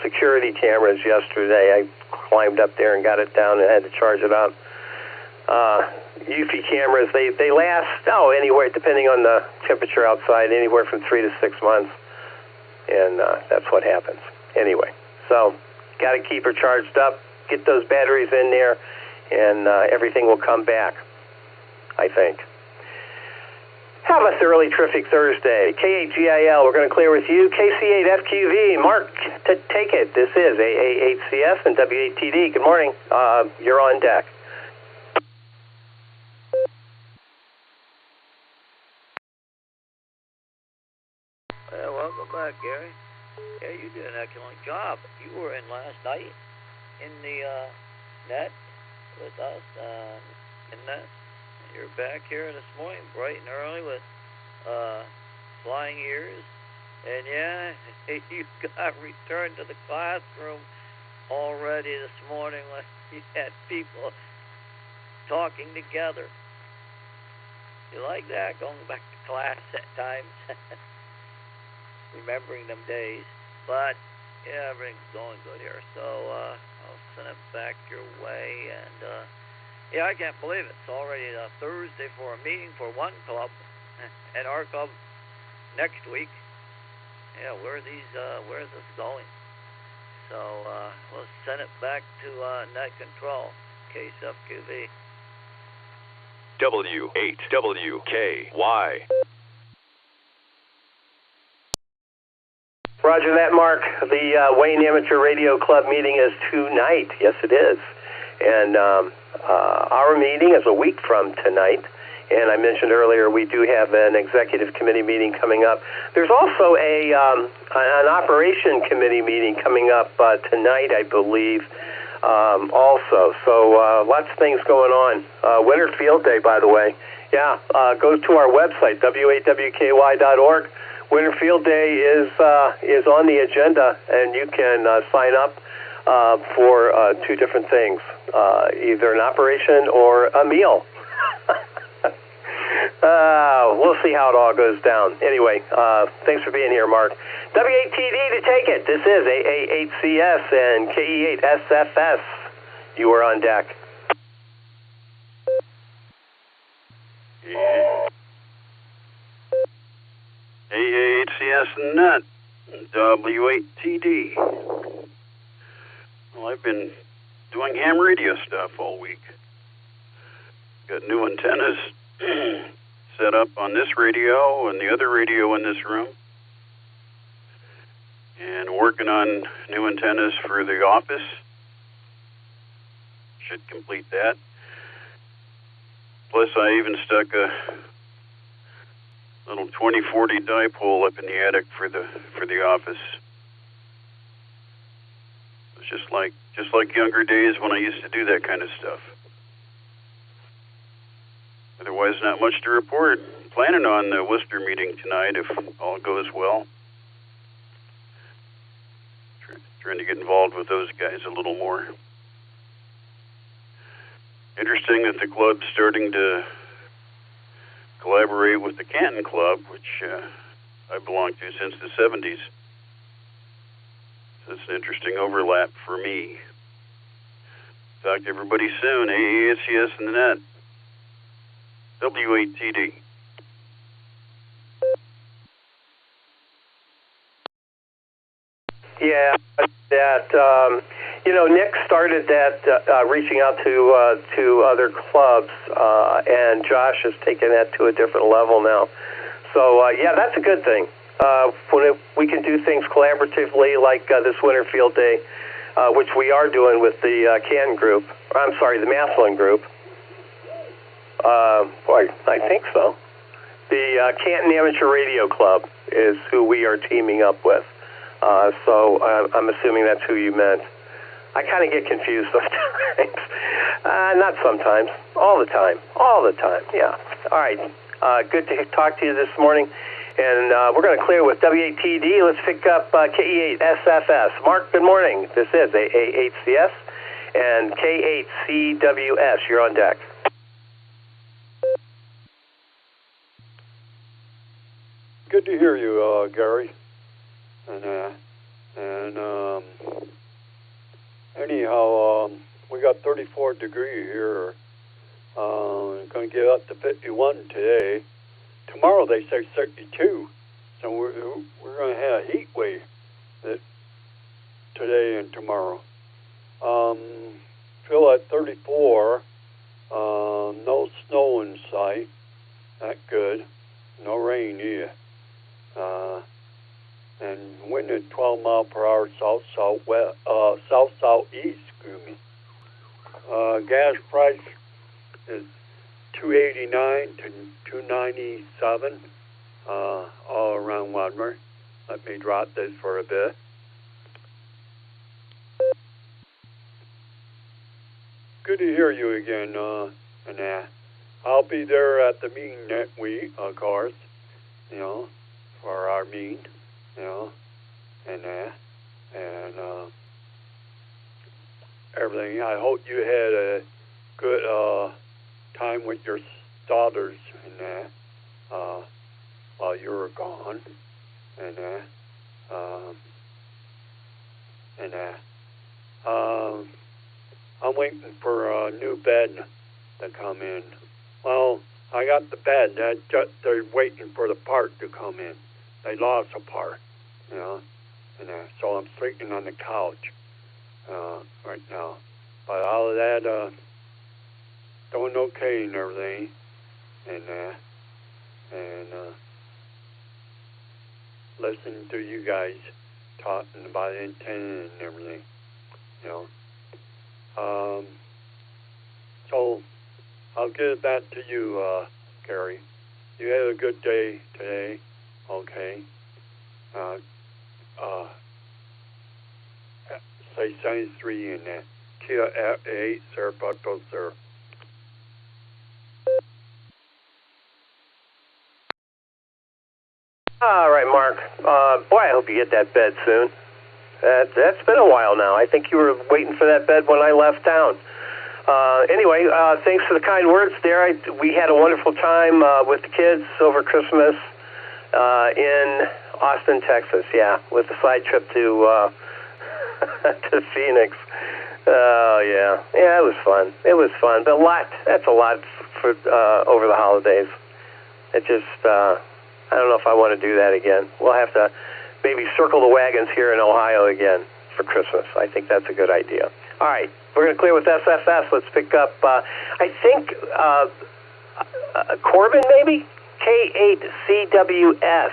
security cameras yesterday. I climbed up there and got it down and had to charge it up. UV cameras, they last, anywhere, depending on the temperature outside, anywhere from 3 to 6 months. And that's what happens. Anyway, so got to keep her charged up, get those batteries in there, and everything will come back, I think. Have a thoroughly terrific Thursday. K8GIL, we're going to clear with you. KC8FQV, Mark, take it. This is AA8CS and W8TD. Good morning. You're on deck. Welcome back, Gary. Yeah, you did an excellent job. You were in last night in the net with us in net. You're back here this morning, bright and early with flying ears. And yeah, you got returned to the classroom already this morning when you had people talking together. You like that, going back to class at times? Remembering them days. But yeah, everything's going good here. So I'll send it back your way. And yeah, I can't believe it. It's already Thursday for a meeting for one club, and our club next week. Yeah, where's this going? So we'll send it back to net control, case FQV. W8WKY. Roger that, Mark. The Wayne Amateur Radio Club meeting is tonight. Yes, it is. And our meeting is a week from tonight. And I mentioned earlier we do have an executive committee meeting coming up. There's also an operation committee meeting coming up tonight, I believe, also. So lots of things going on. Winter Field Day, by the way. Yeah, go to our website, w8wky.org. Winter Field Day is on the agenda, and you can sign up for two different things, either an operation or a meal. We'll see how it all goes down. Anyway, thanks for being here, Mark. W8TD to take it. This is AA8CS and KE8SFS. You are on deck. Yeah. AA8CS Net, W8TD. Well, I've been doing ham radio stuff all week. Got new antennas set up on this radio and the other radio in this room. And working on new antennas for the office. Should complete that. Plus, I even stuck a little 2040 dipole up in the attic for the office. It's just like younger days when I used to do that kind of stuff. Otherwise, not much to report. Planning on the Worcester meeting tonight if all goes well. Trying to get involved with those guys a little more. Interesting that the club's starting to collaborate with the Canton Club, which I belonged to since the 70s. So it's an interesting overlap for me. Talk to everybody soon. AASCS in the net. W8TD. Yeah, that Nick started that reaching out to other clubs, and Josh has taken that to a different level now. So yeah, that's a good thing. When we can do things collaboratively, like this Winter Field Day, which we are doing with the Canton group. The Maslin group. I think so. The Canton Amateur Radio Club is who we are teaming up with. So I'm assuming that's who you meant. I kind of get confused sometimes. Not sometimes. All the time. All the time, yeah. All right. Good to talk to you this morning. And we're going to clear with W8TD. Let's pick up KE8SFS. Mark, good morning. This is AA8CS and K8CWS. You're on deck. good to hear you, Gary. And anyhow, we got 34 degrees here. Going to get up to 51 today. Tomorrow they say 32. So we're going to have a heat wave today and tomorrow. Feel at 34. No snow in sight. Not good. No rain either. And wind at 12 mile per hour south-southwest, south-southeast, excuse me. Gas price is $2.89 to $2.97 all around Wadmer. Let me drop this for a bit. Good to hear you again, and I'll be there at the meeting next week, of course, for our meeting, and everything. I hope you had a good time with your daughters and while you were gone, and I'm waiting for a new bed to come in. Well, I got the bed. They're waiting for the part to come in. They lost a part, and so I'm sleeping on the couch right now. But all of that, doing okay and everything, and listening to you guys talking about antenna and everything, So I'll get it back to you, Gary. You had a good day today, okay? Say 73 in that. Kia 8, sir, Bucko, sir. All right, Mark. Boy, I hope you get that bed soon. That's been a while now. I think you were waiting for that bed when I left town. Anyway, thanks for the kind words there. We had a wonderful time with the kids over Christmas in Austin, Texas. Yeah, with the side trip to to Phoenix. Oh yeah, it was fun. It was fun, but that's a lot for over the holidays. It just I don't know if I want to do that again. We'll have to maybe circle the wagons here in Ohio again for Christmas. I think that's a good idea. All right, we're going to clear with SFS. Let's pick up, I think, Corbin, maybe? K8CWS.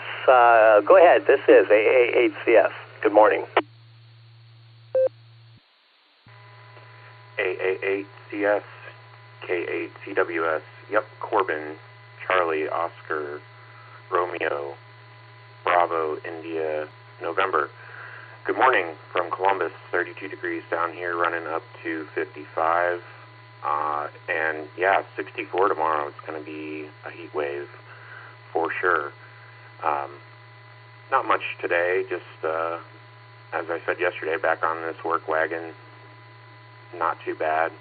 Go ahead. This is AA8CS. Good morning. AA8CS, K8CWS. Yep, Corbin, Charlie, Oscar, Romeo, Bravo, India, November. Good morning from Columbus. 32 degrees down here, running up to 55. And yeah, 64 tomorrow. It's going to be a heat wave for sure. Not much today, just as I said yesterday, back on this work wagon. Not too bad.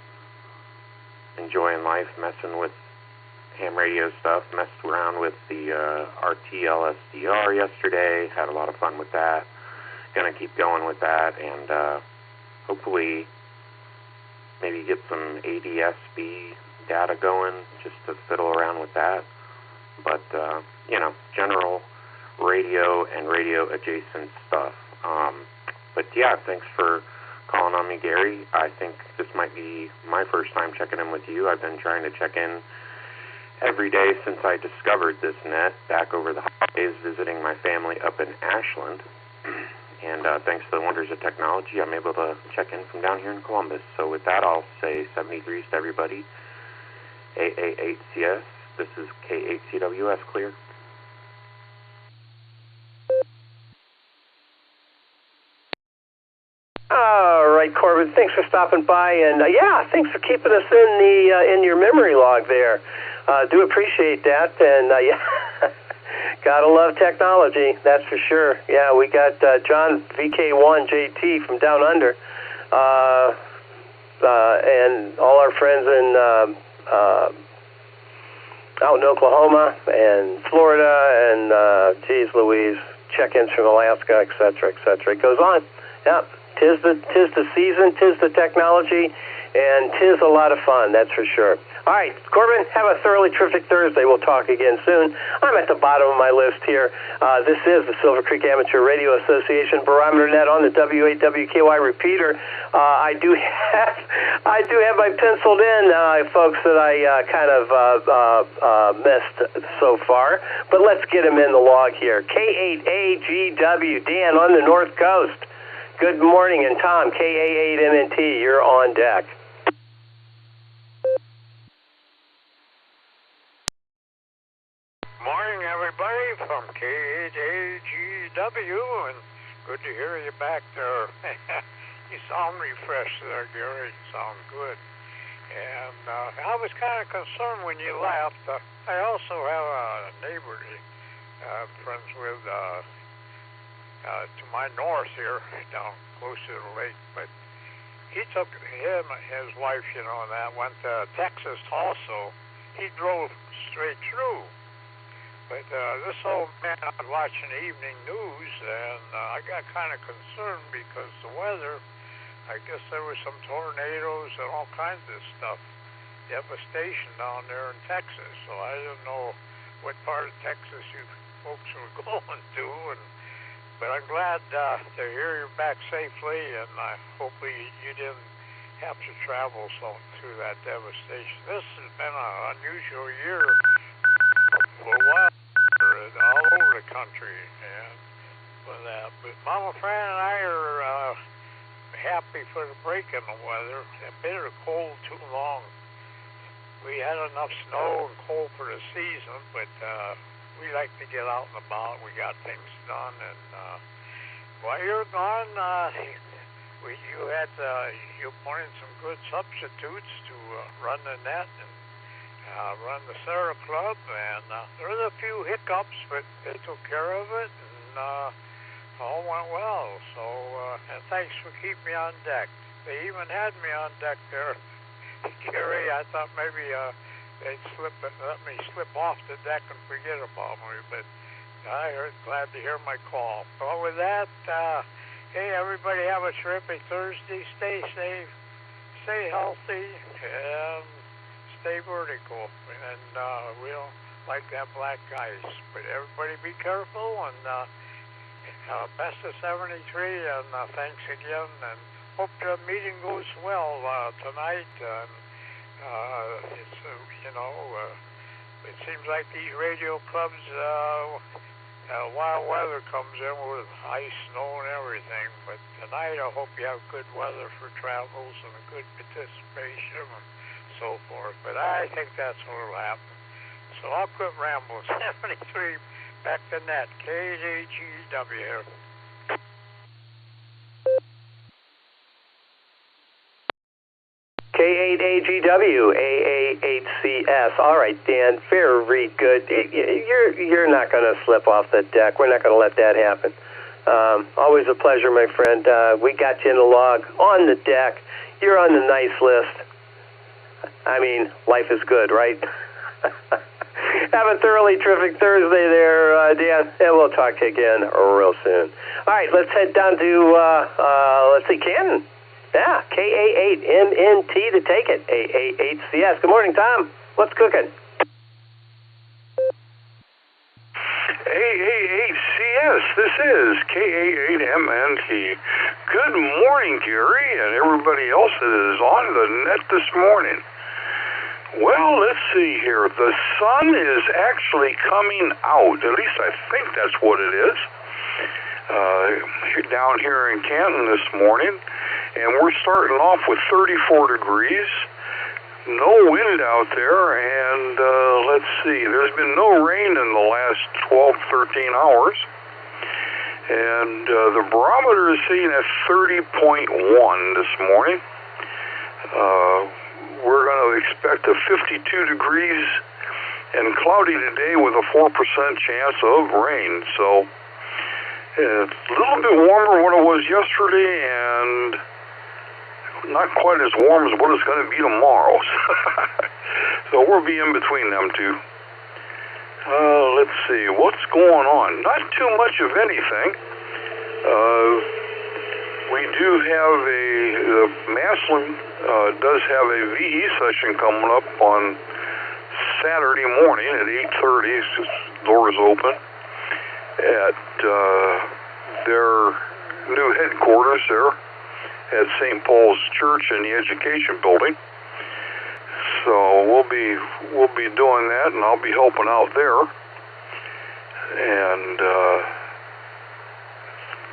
Enjoying life, messing with ham radio stuff, messed around with the RTLSDR yesterday, had a lot of fun with that. Gonna keep going with that, and hopefully maybe get some ADSB data going just to fiddle around with that. But general radio and radio adjacent stuff. But yeah, thanks for calling on me, Gary. I think this might be my first time checking in with you. I've been trying to check in every day since I discovered this net back over the holidays, visiting my family up in Ashland. And thanks to the wonders of technology, I'm able to check in from down here in Columbus. So with that, I'll say 73s to everybody. AA8CS, this is K8CWS, clear. All right, Corbin, thanks for stopping by, and thanks for keeping us in your memory log there. Do appreciate that, and gotta love technology, that's for sure. Yeah, we got John VK1JT from Down Under, and all our friends in out in Oklahoma and Florida and, geez Louise, check-ins from Alaska, et cetera, et cetera. It goes on. Yeah, tis the season, tis the technology, and tis a lot of fun, that's for sure. All right, Corbin, have a thoroughly terrific Thursday. We'll talk again soon. I'm at the bottom of my list here. This is the Silvercreek Amateur Radio Association, Barometer Net on the W8WKY repeater. I do have my penciled in folks that I kind of missed so far, but let's get them in the log here. K8AGW, Dan on the North Coast. Good morning, and Tom, KA8MNT, you're on deck. Morning, everybody, from K8AGW, and good to hear you back there. You sound refreshed there, Gary. You sound good. And I was kind of concerned when you left. I also have a neighbor friends with to my north here, down close to the lake, but he took him and his wife, you know, that went to Texas also. He drove straight through. But this old man, I was watching evening news, and I got kind of concerned because the weather, I guess there was some tornadoes and all kinds of stuff, devastation down there in Texas. So I didn't know what part of Texas you folks were going to. But I'm glad to hear you're back safely, and hopefully you didn't have to travel through that devastation. This has been an unusual year for a while all over the country, and with that. But Mama Fran and I are happy for the break in the weather. It's been cold too long. We had enough snow and cold for the season, but we like to get out and about. We got things done, and while you're gone, you pointed some good substitutes to run the net and run the Sarah Club, and there was a few hiccups, but they took care of it, and all went well. So, and thanks for keeping me on deck. They even had me on deck there, Gary. I thought maybe they'd let me slip off the deck and forget about me, but glad to hear my call. Well, with that, hey, everybody have a terrific Thursday. Stay safe, stay healthy, and stay vertical, and we don't like that black ice. But everybody be careful, and best of 73, and thanks again, and hope the meeting goes well tonight. And it's it seems like these radio clubs, wild weather comes in with ice, snow, and everything. But tonight, I hope you have good weather for travels and a good participation and so forth. But I think that's what will happen. So I'll quit rambling. 73, back to net. KAGW here. K8AGW, AA8CS. All right, Dan, very good. You're not going to slip off the deck. We're not going to let that happen. Always a pleasure, my friend. We got you in the log on the deck. You're on the nice list. I mean, life is good, right? Have a thoroughly terrific Thursday there, Dan, and we'll talk to you again real soon. All right, let's head down to, let's see, Canton. Yeah, KA8MNT to take it, AA8CS. Good morning, Tom. What's cooking? AA8CS, this is KA8MNT. Good morning, Gary, and everybody else that is on the net this morning. Well, let's see here. The sun is actually coming out. At least I think that's what it is. Down here in Canton this morning. And we're starting off with 34 degrees. No wind out there. And let's see. There's been no rain in the last 12, 13 hours. And the barometer is sitting at 30.1 this morning. We're going to expect a 52 degrees and cloudy today with a 4% chance of rain. So it's a little bit warmer than what it was yesterday, and not quite as warm as what it's going to be tomorrow. So we'll be in between them two. Let's see, what's going on? Not too much of anything. We do have the Mosley does have a VE session coming up on Saturday morning at 8:30. It's just doors open at their new headquarters there at St. Paul's Church in the Education Building. So we'll be doing that, and I'll be helping out there. And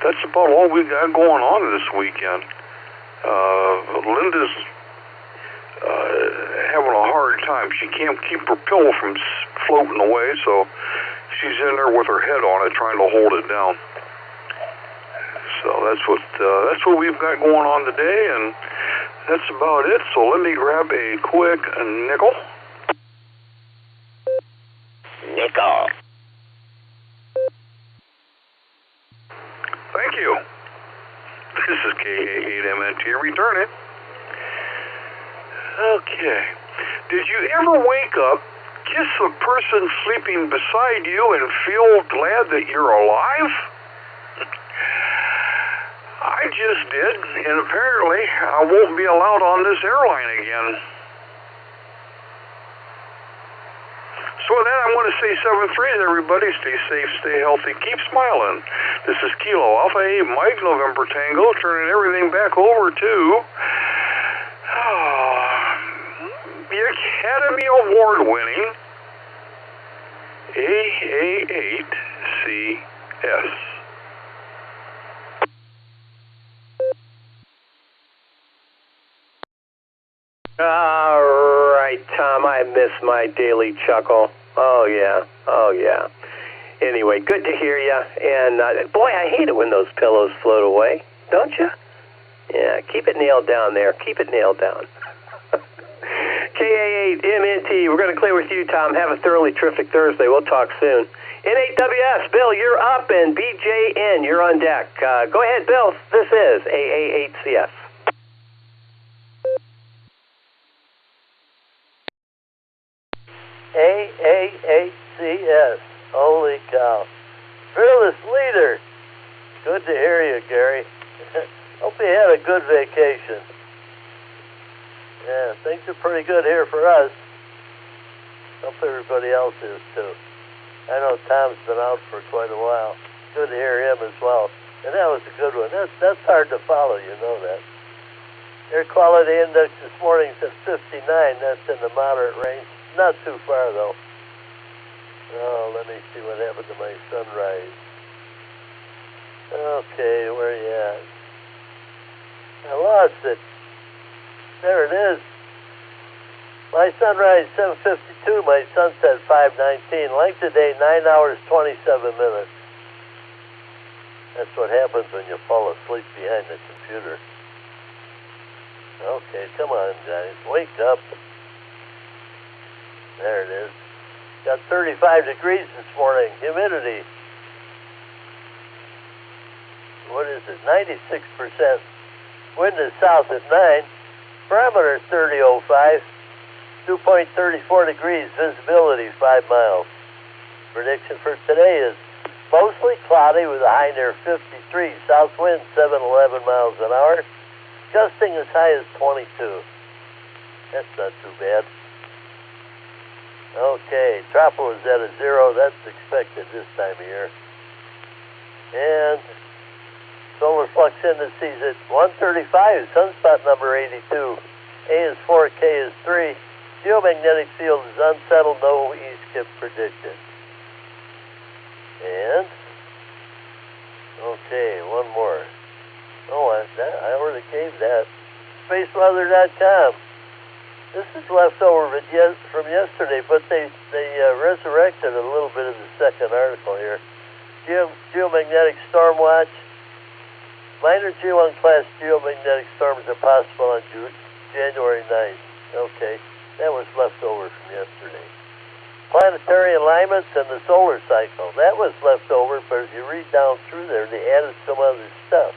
that's about all we got going on this weekend. Linda's having a hard time. She can't keep her pillow from floating away, so she's in there with her head on it, trying to hold it down. So that's what we've got going on today, and that's about it. So let me grab a quick nickel. Nickel. Thank you. This is KA8MNT returning. Okay. Did you ever wake up, kiss the person sleeping beside you, and feel glad that you're alive? I just did, and apparently I won't be allowed on this airline again. So with that, I'm going to say 7-3 to everybody. Stay safe, stay healthy, keep smiling. This is Kilo Alpha 8 Mike November Tango, turning everything back over to the Academy Award-winning AA8CS. All right, Tom, I miss my daily chuckle. Oh, yeah. Anyway, good to hear you. And, boy, I hate it when those pillows float away, don't you? Yeah, keep it nailed down there. Keep it nailed down. KA8MNT, we're going to clear with you, Tom. Have a thoroughly terrific Thursday. We'll talk soon. N8WS, Bill, you're up, and BJN, you're on deck. Go ahead, Bill. This is AA8CS. AA8CS. Holy cow. Fearless leader. Good to hear you, Gary. Hope you had a good vacation. Yeah, things are pretty good here for us. Hope everybody else is too. I know Tom's been out for quite a while. Good to hear him as well. And that was a good one. That's hard to follow, you know that. Air quality index this morning is at 59. That's in the moderate range. Not too far, though. Oh, let me see what happened to my sunrise. Okay, where are you at? I lost it. There it is. My sunrise 7:52. My sunset 5:19. Length of day 9 hours 27 minutes. That's what happens when you fall asleep behind the computer. Okay, come on, guys. Wake up. There it is. Got 35 degrees this morning. Humidity. What is it? 96%. Wind is south at 9. Barometer 3005. 2.34 degrees. Visibility 5 miles. Prediction for today is mostly cloudy with a high near 53. South wind 7-11 miles an hour. Gusting as high as 22. That's not too bad. Okay, tropo is at a 0. That's expected this time of year. And solar flux indices at 135. Sunspot number 82. A is 4, K is 3. Geomagnetic field is unsettled. No east kip predicted. And okay, one more. Oh, I already gave that. SpaceWeather.com. This is leftover from yesterday, but they resurrected a little bit of the second article here. Geomagnetic storm watch. Minor G1 class geomagnetic storms are possible on January 9th. Okay, that was leftover from yesterday. Planetary alignments and the solar cycle. That was leftover, but if you read down through there, they added some other stuff.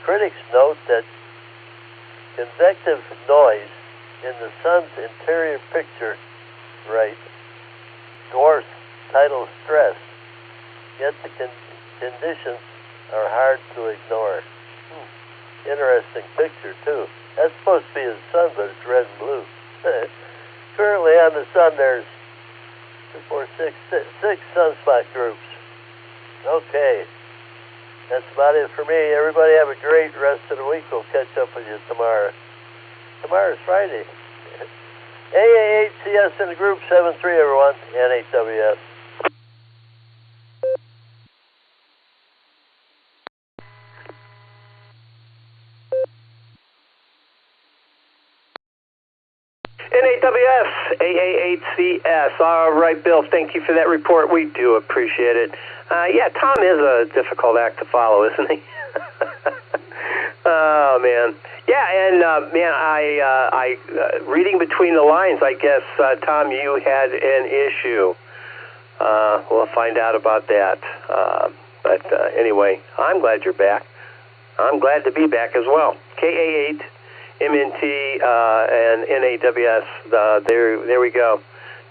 Critics note that convective noise in the sun's interior picture, right, dwarfs tidal stress, yet the conditions are hard to ignore. Interesting picture, too. That's supposed to be the sun, but it's red and blue. Currently on the sun, there's 6 sunspot groups. Okay. That's about it for me. Everybody have a great rest of the week. We'll catch up with you tomorrow. Tomorrow's Friday. AA8CS in the group 73, everyone. NHWS. NAWS, AA8CS. All right, Bill, thank you for that report. We do appreciate it. Yeah, Tom is a difficult act to follow, isn't he? Oh, man. Yeah, and, man, I reading between the lines, I guess, Tom, you had an issue. We'll find out about that. But anyway, I'm glad you're back. I'm glad to be back as well. KA8. MNT and NAWS. There we go.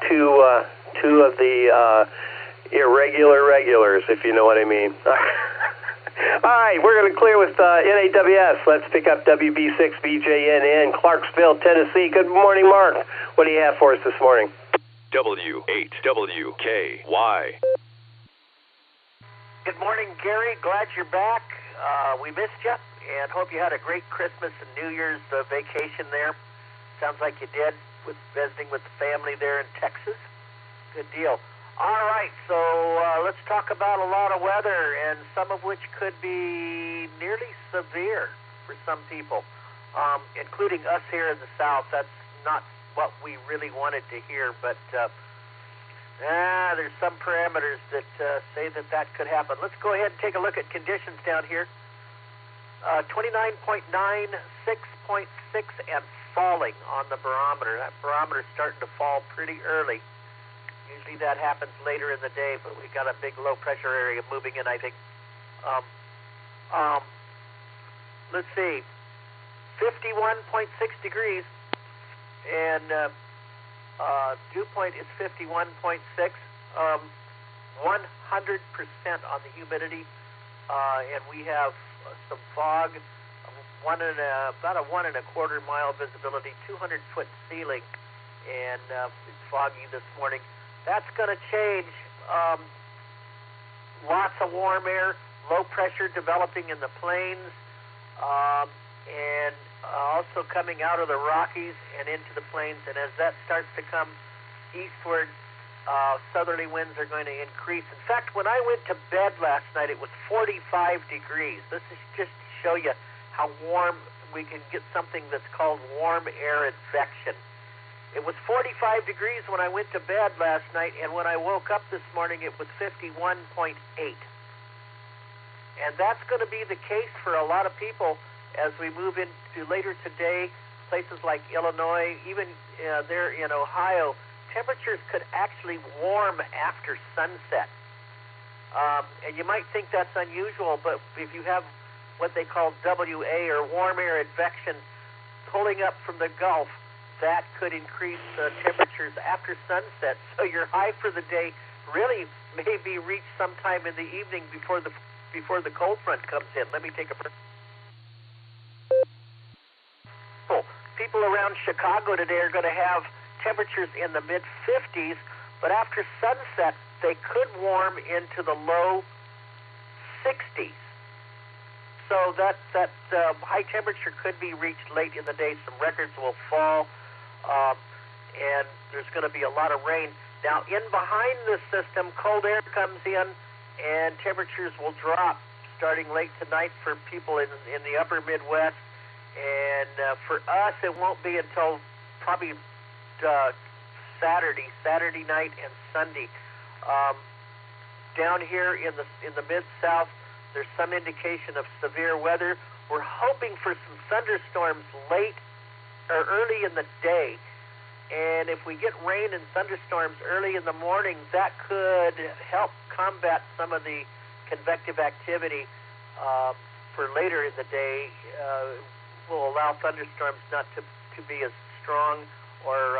Two of the irregular regulars, if you know what I mean. All right, we're going to clear with NAWS. Let's pick up WB6BJN in Clarksville, Tennessee. Good morning, Mark. What do you have for us this morning? W8WKY. Good morning, Gary. Glad you're back. We missed you. And hope you had a great Christmas and New Year's vacation there. Sounds like you did, with visiting with the family there in Texas. Good deal. All right, so let's talk about a lot of weather, and some of which could be nearly severe for some people, including us here in the South. That's not what we really wanted to hear, but there's some parameters that say that could happen. Let's go ahead and take a look at conditions down here. 29.9, 6.6, and falling on the barometer. That barometer is starting to fall pretty early. Usually that happens later in the day, but we got a big low pressure area moving in, I think. Let's see, 51.6 degrees, and dew point is 51.6. 100% on the humidity, and we have some fog, about a 1 1/4 mile visibility, 200-foot ceiling, and it's foggy this morning. That's going to change. Lots of warm air, low pressure developing in the plains, and also coming out of the Rockies and into the plains. And as that starts to come eastward, southerly winds are going to increase. In fact, when I went to bed last night, it was 45 degrees. This is just to show you how warm we can get something that's called warm air advection. It was 45 degrees when I went to bed last night, and when I woke up this morning, it was 51.8. And that's going to be the case for a lot of people as we move into later today, places like Illinois, even there in Ohio. Temperatures could actually warm after sunset. And you might think that's unusual, but if you have what they call WA, or warm air advection, pulling up from the Gulf, that could increase temperatures after sunset. So your high for the day really may be reached sometime in the evening before the cold front comes in. Let me take a break. People around Chicago today are going to have temperatures in the mid-50s, but after sunset, they could warm into the low 60s. So that high temperature could be reached late in the day. Some records will fall, and there's going to be a lot of rain. Now, in behind this system, cold air comes in, and temperatures will drop starting late tonight for people in the upper Midwest. And for us, it won't be until probably Saturday night and Sunday. Down here in the Mid-South, there's some indication of severe weather. We're hoping for some thunderstorms late or early in the day. And if we get rain and thunderstorms early in the morning, that could help combat some of the convective activity for later in the day. Will allow thunderstorms not to be as strong or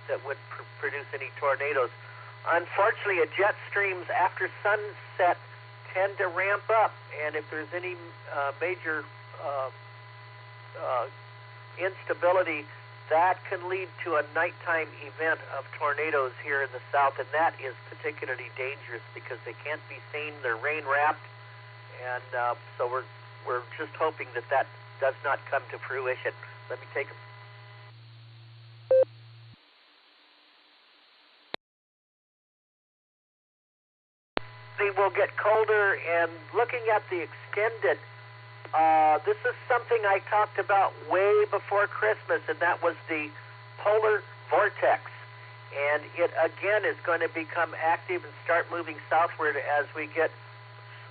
that would produce any tornadoes. Unfortunately, jet streams after sunset tend to ramp up, and if there's any major instability, that can lead to a nighttime event of tornadoes here in the south, and that is particularly dangerous because they can't be seen. They're rain wrapped, and so we're just hoping that that does not come to fruition. Let me take a will get colder, and looking at the extended, this is something I talked about way before Christmas, and that was the polar vortex. And it again is going to become active and start moving southward as we get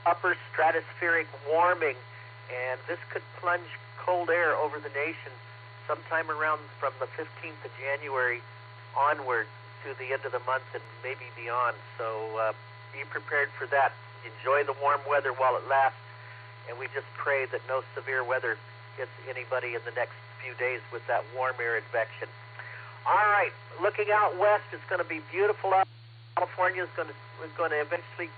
upper stratospheric warming, and this could plunge cold air over the nation sometime around from the 15th of January onward to the end of the month and maybe beyond. So be prepared for that. Enjoy the warm weather while it lasts, and we just pray that no severe weather hits anybody in the next few days with that warm air advection. All right, looking out west, it's going to be beautiful out. California is going to eventually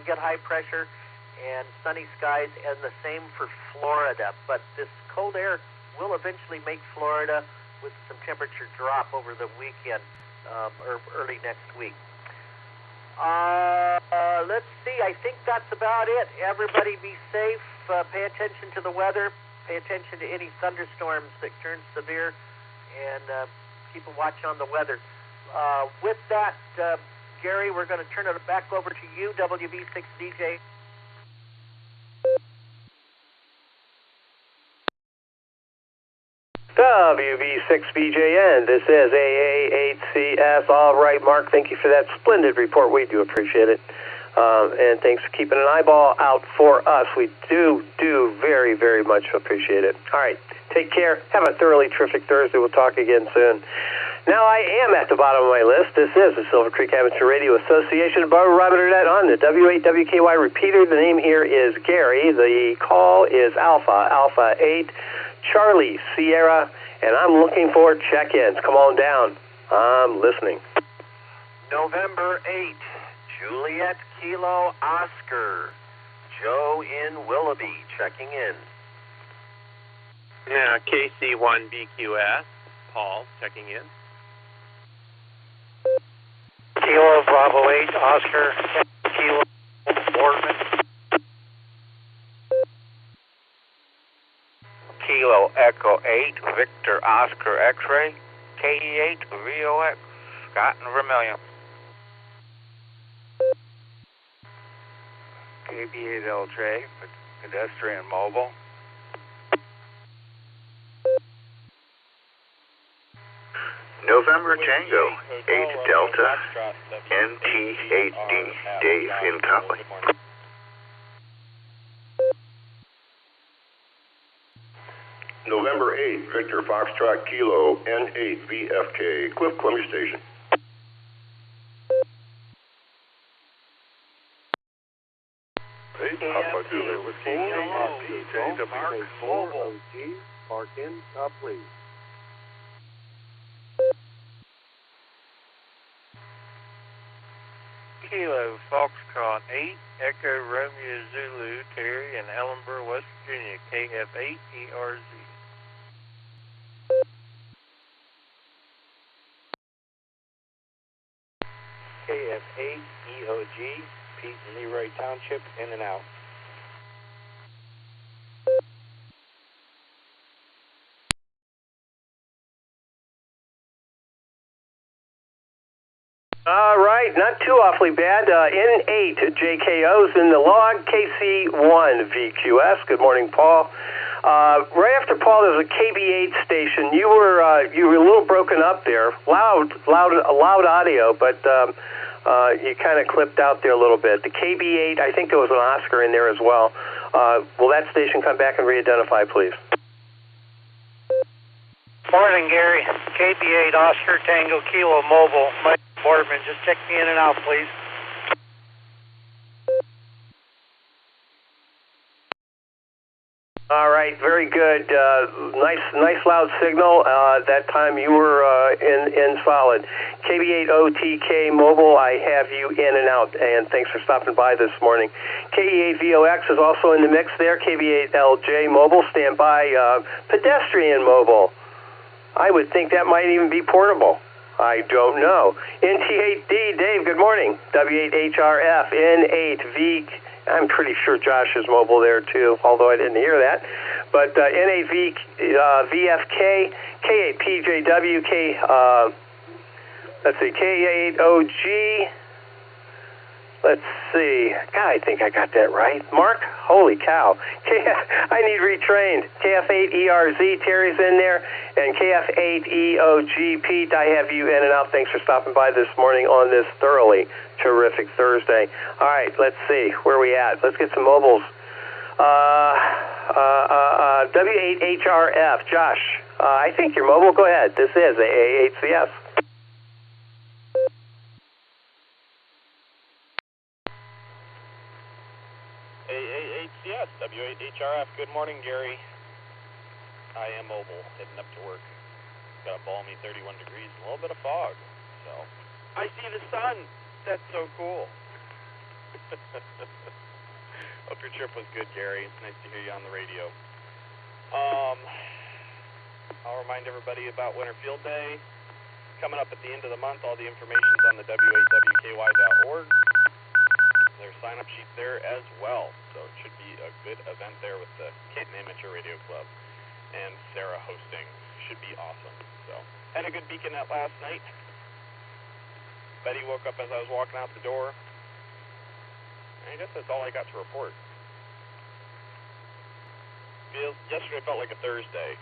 get high pressure and sunny skies, and the same for Florida. But this cold air will eventually make Florida with some temperature drop over the weekend or early next week. Let's see. I think that's about it. Everybody be safe. Pay attention to the weather. Pay attention to any thunderstorms that turn severe, and keep a watch on the weather. With that, Gary, we're going to turn it back over to you, WV6DJ. WV6BJN, this is AA8CS. All right, Mark, thank you for that splendid report. We do appreciate it. And thanks for keeping an eyeball out for us. We do very, very much appreciate it. All right, take care. Have a thoroughly terrific Thursday. We'll talk again soon. Now, I am at the bottom of my list. This is the Silvercreek Amateur Radio Association, Barometer Net on the W8WKY repeater. The name here is Gary. The call is Alpha 8, Charlie Sierra, and I'm looking for check-ins. Come on down. I'm listening. November 8, Juliet Kilo Oscar, Joe in Willoughby checking in. Now, KC1BQS, Paul checking in. Kilo Bravo 8, Oscar, Kilo Boardman. Kilo Echo 8, Victor Oscar X-Ray, KE8, Rio X, Scott and Vermilion. KB8LJ, Pedestrian Mobile. November Tango, 8 Delta, NT8D, Dave in Conley. November 8, Victor Foxtrot Kilo, N8 VFK, Cliff Columbia Station. Papa Zulu Whiskey, PJW4, Park in, please. Kilo Foxtrot 8, Echo Romeo Zulu, Terry in Ellenboro, West Virginia, KF8 ERZ. KF8 EOG, Pete and Leroy Township, in and out. All right, not too awfully bad. N8 JKO's in the log, KC1 VQS. Good morning, Paul. Right after Paul, there's a KB8 station. You were a little broken up there. Loud audio, but you kind of clipped out there a little bit. The KB8, I think there was an Oscar in there as well. Will that station come back and re-identify, please? Morning, Gary. KB8 Oscar Tango Kilo Mobile. Mike Boardman, just check me in and out, please. All right, very good. Nice loud signal. That time you were in solid. KB8OTK Mobile, I have you in and out, and thanks for stopping by this morning. KE8VOX is also in the mix there. KB8LJ Mobile, stand by. Pedestrian Mobile. I would think that might even be portable. I don't know. NT8D, Dave, good morning. W8HRF, N8V. I'm pretty sure Josh is mobile there too, although I didn't hear that. But NAV, VFK, K8PJW, let's see, K8OG. Let's see. God, I think I got that right. Mark? Holy cow. I need retrained. KF8ERZ, Terry's in there. And KF8EOG, Pete, I have you in and out. Thanks for stopping by this morning on this thoroughly terrific Thursday. All right, let's see. Where are we at? Let's get some mobiles. W8HRF, Josh. I think you're mobile. Go ahead. This is AA8CS. AA8CS, W8HRF. Good morning, Gary. I am mobile, heading up to work. Got a balmy 31 degrees, a little bit of fog. So I see the sun. That's so cool. Hope your trip was good, Gary. It's nice to hear you on the radio. I'll remind everybody about Winter Field Day. Coming up at the end of the month, all the information's on the w8wky.org. There's sign-up sheets there as well. So it should be a good event there with the Canton Amateur Radio Club and Sarah hosting. Should be awesome. So had a good beacon net last night. Betty woke up as I was walking out the door. I guess that's all I got to report. Yesterday felt like a Thursday,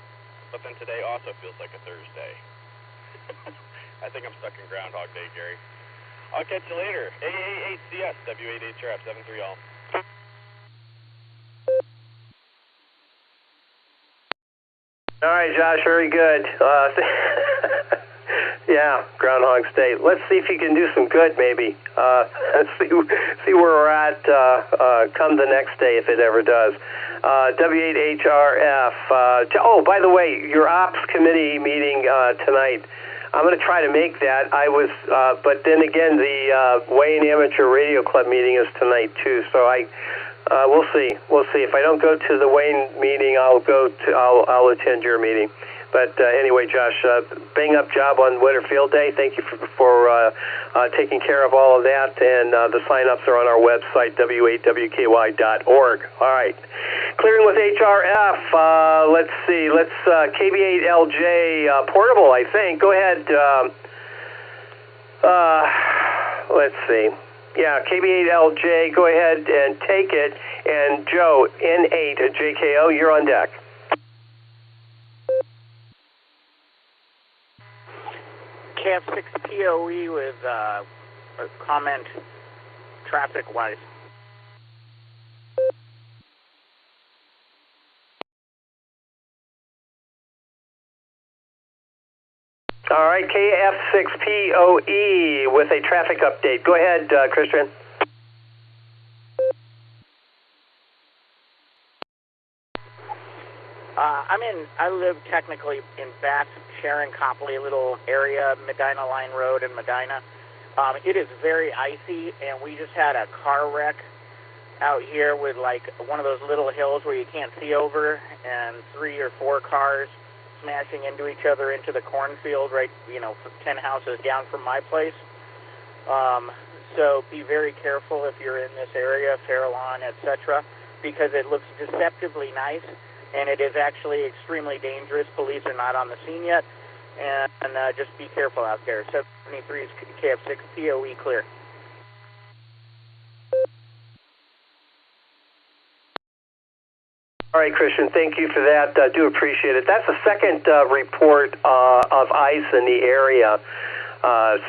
but then today also feels like a Thursday. I think I'm stuck in Groundhog Day, Gary. I'll catch you later. AA8CS, W8HRF, 73 all. All right, Josh, very good. Yeah, Groundhog State. Let's see if you can do some good, maybe. Let's see where we're at come the next day, if it ever does. W8HRF. Oh, by the way, your ops committee meeting tonight. I'm going to try to make that. But then again, the Wayne Amateur Radio Club meeting is tonight too. So we'll see. We'll see. If I don't go to the Wayne meeting, I'll attend your meeting. But anyway, Josh, bang up job on Winter Field Day. Thank you for taking care of all of that. And the sign-ups are on our website, w8wky.org. All right. Clearing with HRF. Let's see. Let's KB8LJ portable, I think. Go ahead. Let's see. Yeah, KB8LJ, go ahead and take it. And Joe, N8JKO, you're on deck. KF6POE with a comment traffic-wise. All right, KF6POE with a traffic update. Go ahead, Christian. I live technically in Bath, Sharon, Copley, a little area, Medina Line Road in Medina. It is very icy, and we just had a car wreck out here with like one of those little hills where you can't see over, and 3 or 4 cars smashing into each other into the cornfield right, 10 houses down from my place. So be very careful if you're in this area, Farallon, etc., because it looks deceptively nice, and it is actually extremely dangerous. Police are not on the scene yet, and just be careful out there. 73 is KF6 POE clear. All right, Christian, thank you for that. I do appreciate it. That's the second report of ice in the area.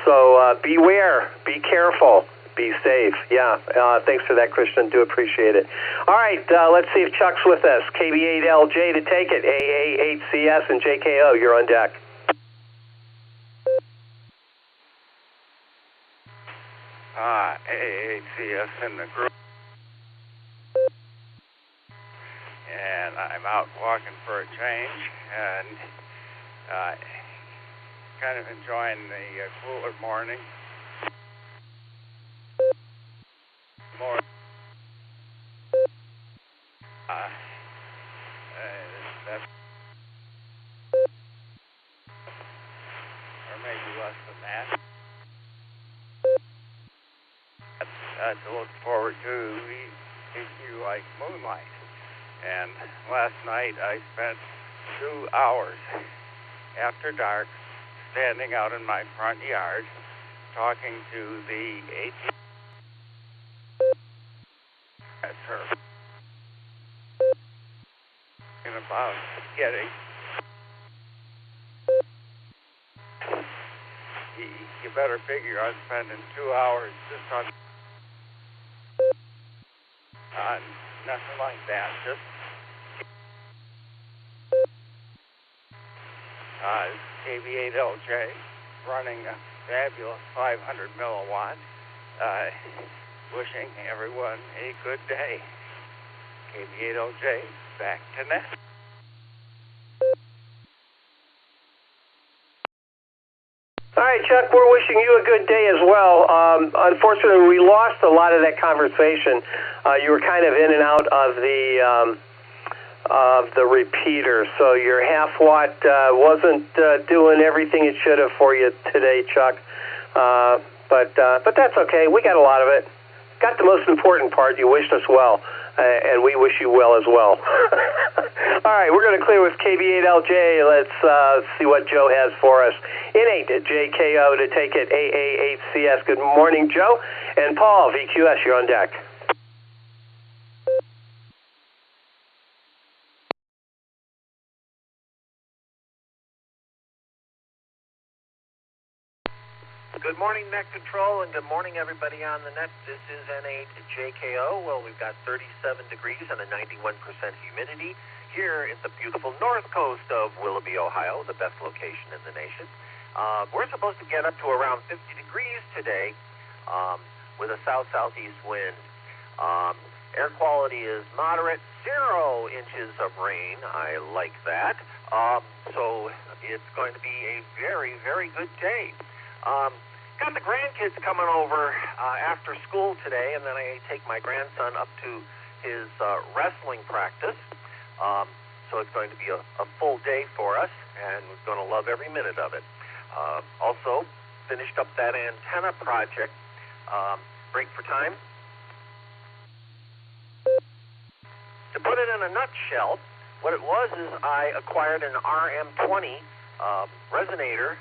So beware, be careful, be safe. Yeah, thanks for that, Christian. Do appreciate it. All right, let's see if Chuck's with us. KB8LJ to take it. AA8CS and JKO, you're on deck. AA8CS in the group. and I'm out walking for a change, and kind of enjoying the cooler morning. That's, or maybe less than that. That's to look forward to if you like moonlight. And last night I spent 2 hours after dark standing out in my front yard talking to the about getting you better figure on spending 2 hours just on nothing like that, just KB8LJ running a fabulous 500 milliwatt, wishing everyone a good day. KB8LJ, back to net. All right, Chuck, we're wishing you a good day as well. Unfortunately, we lost a lot of that conversation. You were kind of in and out of the repeater, so your half watt wasn't doing everything it should have for you today, Chuck. But that's okay. We got a lot of it. Got the most important part. You wished us well, and we wish you well as well. All right, we're going to clear with KB8LJ. Let's see what Joe has for us. N8 JKO to take it AA8CS. Good morning, Joe. And Paul, VQS, you're on deck. Good morning, Net Control, and good morning, everybody on the net. This is N8 JKO. Well, we've got 37 degrees and a 91% humidity here at the beautiful north coast of Willoughby, Ohio, the best location in the nation. We're supposed to get up to around 50 degrees today with a south-southeast wind. Air quality is moderate, 0 inches of rain. I like that. So it's going to be a very, very good day. Got the grandkids coming over after school today, and then I take my grandson up to his wrestling practice. So it's going to be a full day for us, and we're going to love every minute of it. Also, finished up that antenna project. Break for time. To put it in a nutshell, what it was is I acquired an RM20 resonator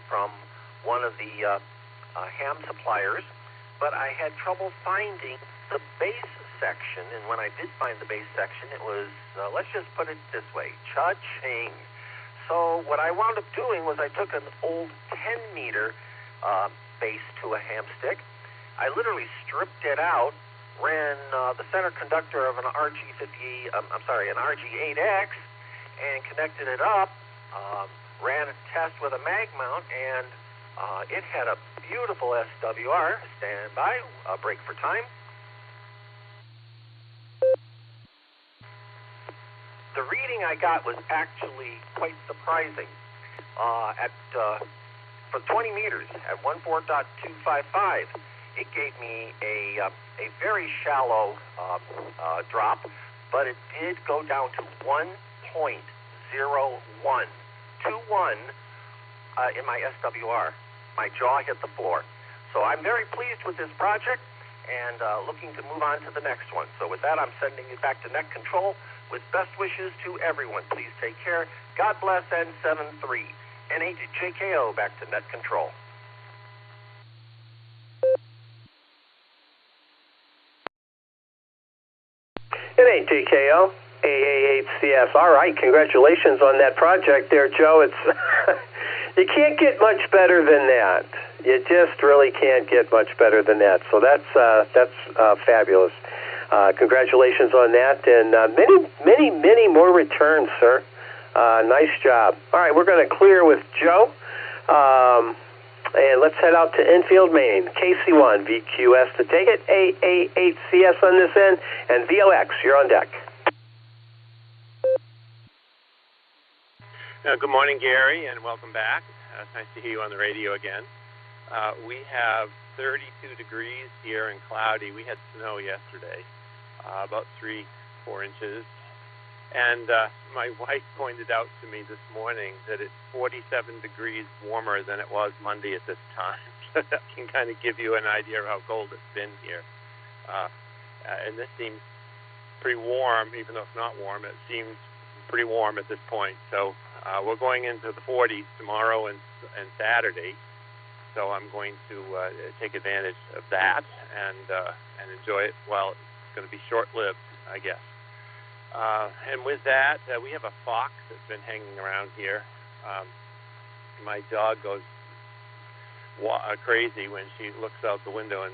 from one of the ham suppliers, but I had trouble finding the base section, and when I did find the base section, it was, let's just put it this way, cha-ching. So what I wound up doing was I took an old 10-meter base to a ham stick. I literally stripped it out, ran the center conductor of an an RG8X, and connected it up, ran a test with a mag mount, and it had a beautiful SWR. Stand by, break for time. The reading I got was actually quite surprising. For 20 meters at 14.255, it gave me a very shallow drop, but it did go down to 1.01, 21 in my SWR. My jaw hit the floor. So I'm very pleased with this project and looking to move on to the next one. So with that, I'm sending it back to Net Control with best wishes to everyone. Please take care. God bless N73. N8 JKO back to Net Control. N8 JKO, AA8CS. All right, congratulations on that project there, Joe. It's you can't get much better than that. You just really can't get much better than that. So that's fabulous. Congratulations on that, and many more returns, sir. Nice job. All right, we're going to clear with Joe, and let's head out to Enfield, Maine. KC1 VQS to take it. AA8CS on this end, and VOX, you're on deck. Good morning, Gary, and welcome back. It's nice to hear you on the radio again. We have 32 degrees here and cloudy. We had snow yesterday, about 3-4 inches. And my wife pointed out to me this morning that it's 47 degrees warmer than it was Monday at this time. So that can kind of give you an idea of how cold it's been here. And this seems pretty warm, even though it's not warm. It seems pretty warm at this point. So we're going into the 40s tomorrow and Saturday. So I'm going to take advantage of that and enjoy it. Well, it's going to be short-lived, I guess. And with that, we have a fox that's been hanging around here. My dog goes crazy when she looks out the window and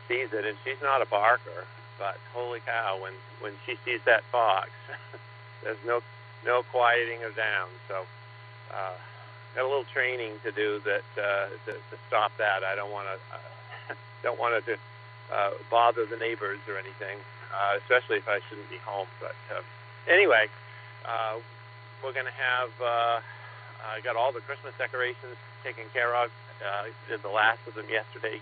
sees it, and she's not a barker, but holy cow, when she sees that fox, there's no quieting her down. So got a little training to do to stop that. I don't want to bother the neighbors or anything, especially if I shouldn't be home. But anyway, we're going to have I got all the Christmas decorations taken care of. Did the last of them yesterday.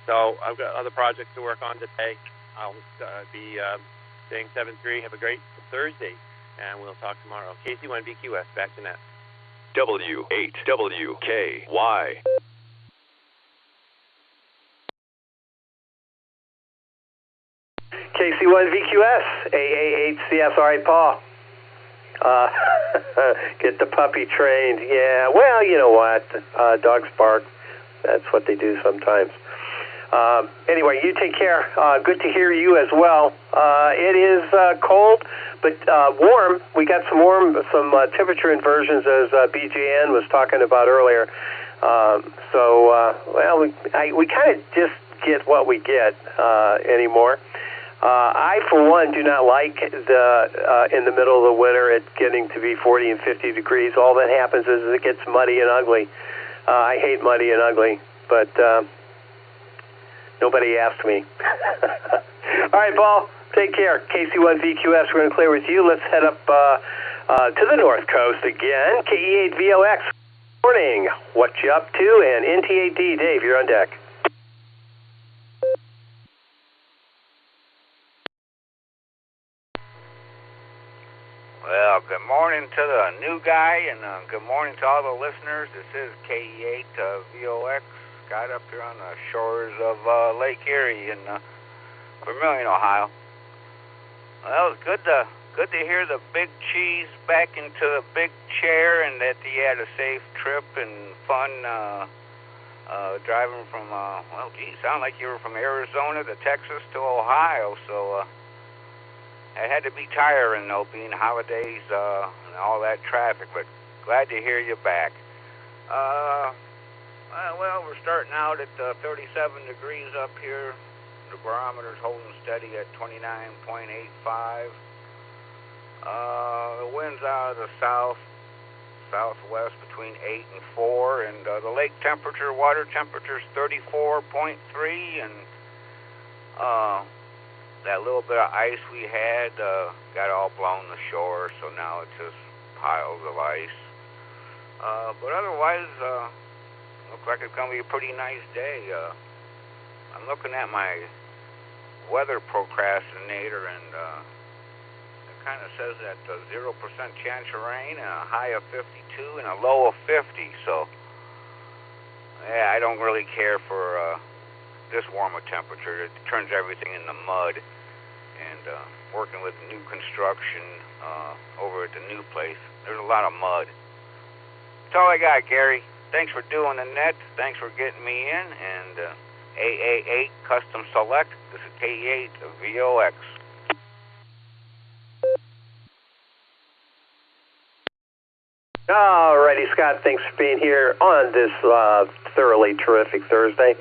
So I've got other projects to work on today. I'll be saying 7-3. Have a great Thursday, and we'll talk tomorrow. KC1VQS, back to net. W8WKY. KC1VQS, AA8CS. All right, Paul. Get the puppy trained. Yeah, well, you know what? Dogs bark. That's what they do sometimes. Anyway, you take care. Good to hear you as well. It is cold, but warm. We got some temperature inversions, as BJN was talking about earlier. We kind of just get what we get anymore. I, for one, do not like in the middle of the winter it getting to be 40 and 50 degrees. All that happens is it gets muddy and ugly. I hate muddy and ugly, but nobody asked me. All right, Paul, take care. KC1VQS, we're going to clear with you. Let's head up to the North Coast again. KE8VOX, morning. What you up to? And NT8D, Dave, you're on deck. Well, good morning to the new guy, and good morning to all the listeners. This is KE8VOX, got up here on the shores of Lake Erie in Vermilion, Ohio. Well, it was good to hear the big cheese back into the big chair, and that he had a safe trip and fun driving from, sound like you were from Arizona to Texas to Ohio, so it had to be tiring, though, being holidays and all that traffic, but glad to hear you back. We're starting out at 37 degrees up here. The barometer's holding steady at 29.85. The wind's out of the southwest between 8 and 4, and the lake temperature, water temperature's 34.3, and that little bit of ice we had got all blown to shore, so now it's just piles of ice. But otherwise, looks like it's going to be a pretty nice day. I'm looking at my weather procrastinator, and it kind of says that 0% chance of rain, and a high of 52 and a low of 50. So, yeah, I don't really care for this warmer temperature. It turns everything into mud. And working with new construction over at the new place, there's a lot of mud. That's all I got, Gary. Thanks for doing the net. Thanks for getting me in. And AA8 Custom Select. This is KE8VOX. All righty, Scott. Thanks for being here on this thoroughly terrific Thursday.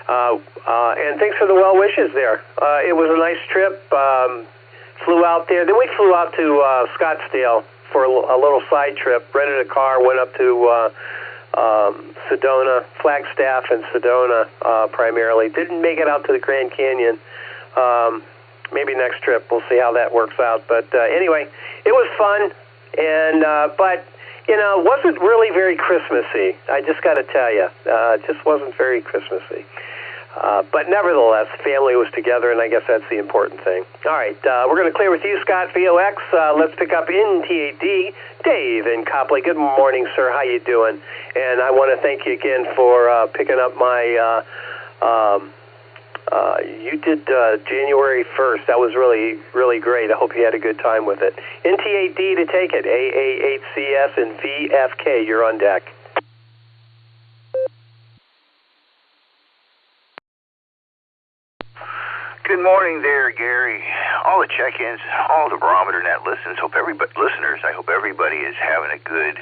And thanks for the well wishes there. It was a nice trip. Flew out there. Then we flew out to Scottsdale for a little side trip. Rented a car, went up to Sedona, Flagstaff and Sedona primarily. Didn't make it out to the Grand Canyon. Maybe next trip. We'll see how that works out. But anyway, it was fun. And but you know, wasn't really very Christmassy. I just got to tell you, it just wasn't very Christmassy. But nevertheless, family was together, and I guess that's the important thing. All right, we're going to clear with you, Scott, VOX. Let's pick up NTAD, Dave in Copley. Good morning, sir. How you doing? And I want to thank you again for picking up my, you did January 1st. That was really, really great. I hope you had a good time with it. NTAD to take it, AA8CS and VFK. You're on deck. Good morning there, Gary. All the check-ins, all the Barometer Net listeners, I hope everybody is having a good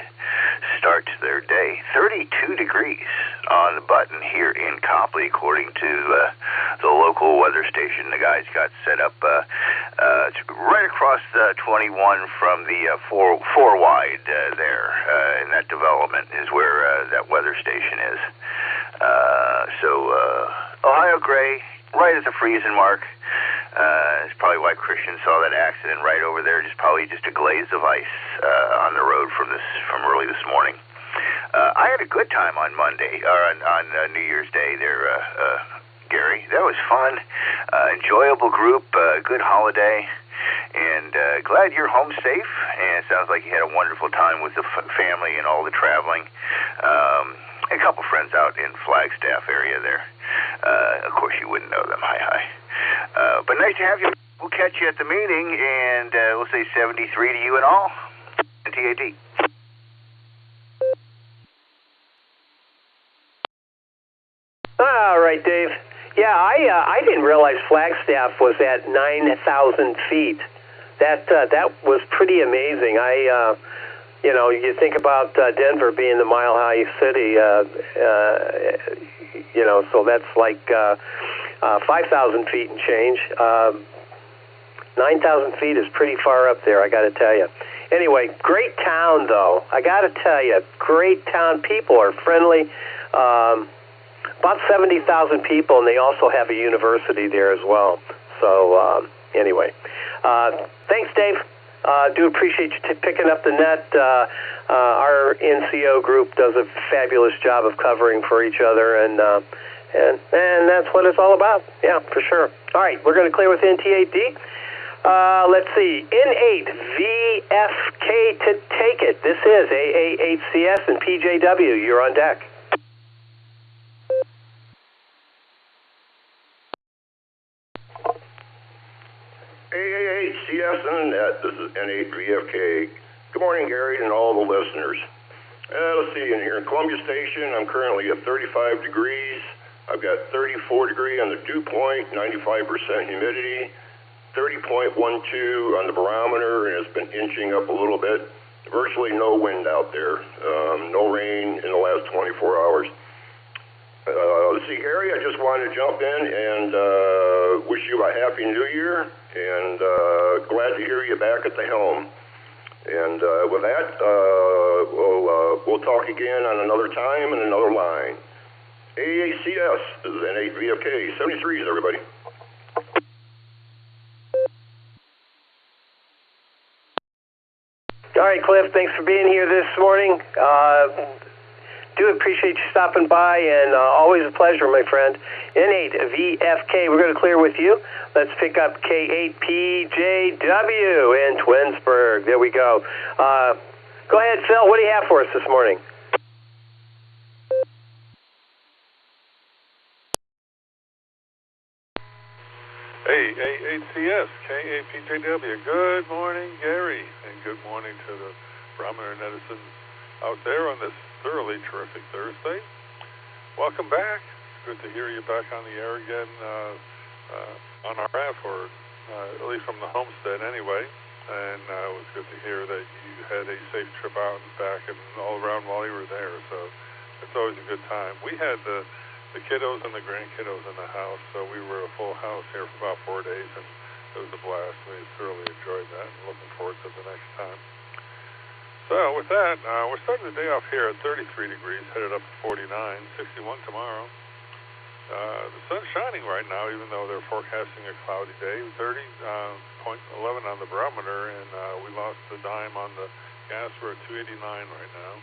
start to their day. 32 degrees on the button here in Copley, according to the local weather station. The guys got set up right across the 21 from the four wide there, and that development is where that weather station is. Ohio gray. Right at the freezing mark. It's probably why Christian saw that accident right over there. Probably just a glaze of ice on the road from early this morning. I had a good time on Monday or on New Year's Day there, Gary. That was fun. Enjoyable group. Good holiday. And glad you're home safe. And it sounds like you had a wonderful time with the family and all the traveling. A couple friends out in Flagstaff area there. Of course, you wouldn't know them. Hi. But nice to have you. We'll catch you at the meeting, and we'll say 73 to you and all. NTAD. All right, Dave. Yeah, I didn't realize Flagstaff was at 9,000 feet. That was pretty amazing. You know, you think about Denver being the mile-high city, you know, so that's like 5,000 feet and change. 9,000 feet is pretty far up there, I got to tell you. Anyway, great town, though. I got to tell you, great town. People are friendly. About 70,000 people, and they also have a university there as well. So, anyway, thanks, Dave. Do appreciate you picking up the net. Our NCO group does a fabulous job of covering for each other, and that's what it's all about. Yeah, for sure. All right, we're going to clear with NTAD. Let's see, N8VFK to take it. This is AA8CS and PJW. You're on deck. AA8CS and Net. This is N8VFK. Good morning, Gary, and all the listeners. Let's see, in here in Columbia Station, I'm currently at 35 degrees. I've got 34 degree on the dew point, 95% humidity, 30.12 on the barometer, and it's been inching up a little bit. Virtually no wind out there. No rain in the last 24 hours. Let's see, Gary, I just wanted to jump in and wish you a Happy New Year, and glad to hear you back at the helm. And with that, we'll talk again on another time and another line. AACS, this is N8VFK, 73s, everybody. All right, Cliff, thanks for being here this morning. Do appreciate you stopping by, and always a pleasure, my friend. N8VFK, we're going to clear with you. Let's pick up K8PJW in Twinsburg. There we go. Go ahead, Phil. What do you have for us this morning? Hey, AACS, K8PJW. Good morning, Gary, and good morning to the Barometer netizens out there on this thoroughly terrific Thursday. Welcome back. It's good to hear you back on the air again on our app, or at least from the homestead anyway. And it was good to hear that you had a safe trip out and back and all around while you were there. So it's always a good time. We had the kiddos and the grandkiddos in the house, so we were a full house here for about 4 days, and it was a blast. We thoroughly enjoyed that and looking forward to the next time. So with that, we're starting the day off here at 33 degrees, headed up to 49, 61 tomorrow. The sun's shining right now, even though they're forecasting a cloudy day. 30.11 on the barometer, and we lost the dime on the Gas, we're at 289 right now.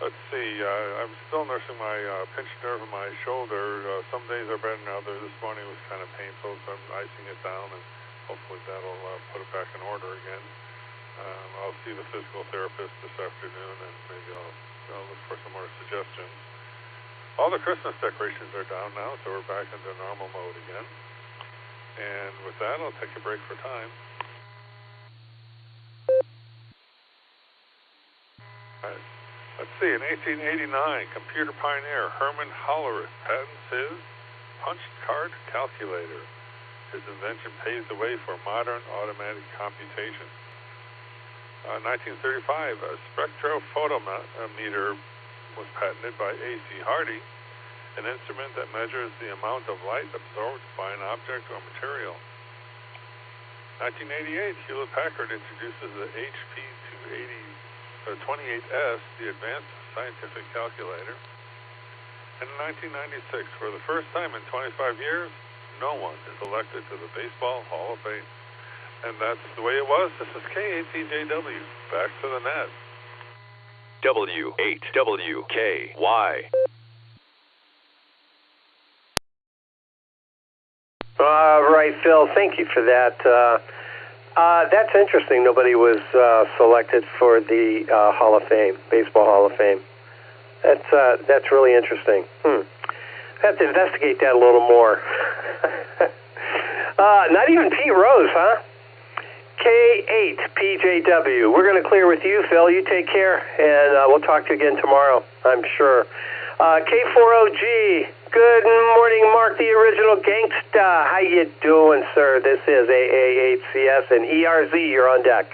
Let's see, I'm still nursing my pinched nerve in my shoulder. Some days are better than others. This morning was kind of painful, so I'm icing it down, and hopefully that'll put it back in order again. I'll see the physical therapist this afternoon, and maybe I'll look for some more suggestions. All the Christmas decorations are down now, so we're back into normal mode again. And with that, I'll take a break for time. Let's see, in 1889, computer pioneer Herman Hollerith patents his punched card calculator. His invention paved the way for modern automatic computation. 1935, a spectrophotometer was patented by A.C. Hardy, an instrument that measures the amount of light absorbed by an object or material. 1988, Hewlett-Packard introduces the HP 28S, the Advanced Scientific Calculator. And in 1996, for the first time in 25 years, no one is elected to the Baseball Hall of Fame. And that's the way it was. This is KATJW. Back to the net. W8WKY. All right, Phil, thank you for that. That's interesting. Nobody was selected for the Hall of Fame, Baseball Hall of Fame. That's really interesting. I have to investigate that a little more. Not even Pete Rose, huh? K8PJW. We're going to clear with you, Phil. You take care, and we'll talk to you again tomorrow, I'm sure. K40G. Good morning, Mark, the original gangsta. How you doing, sir? This is AA8CS and ERZ. You're on deck.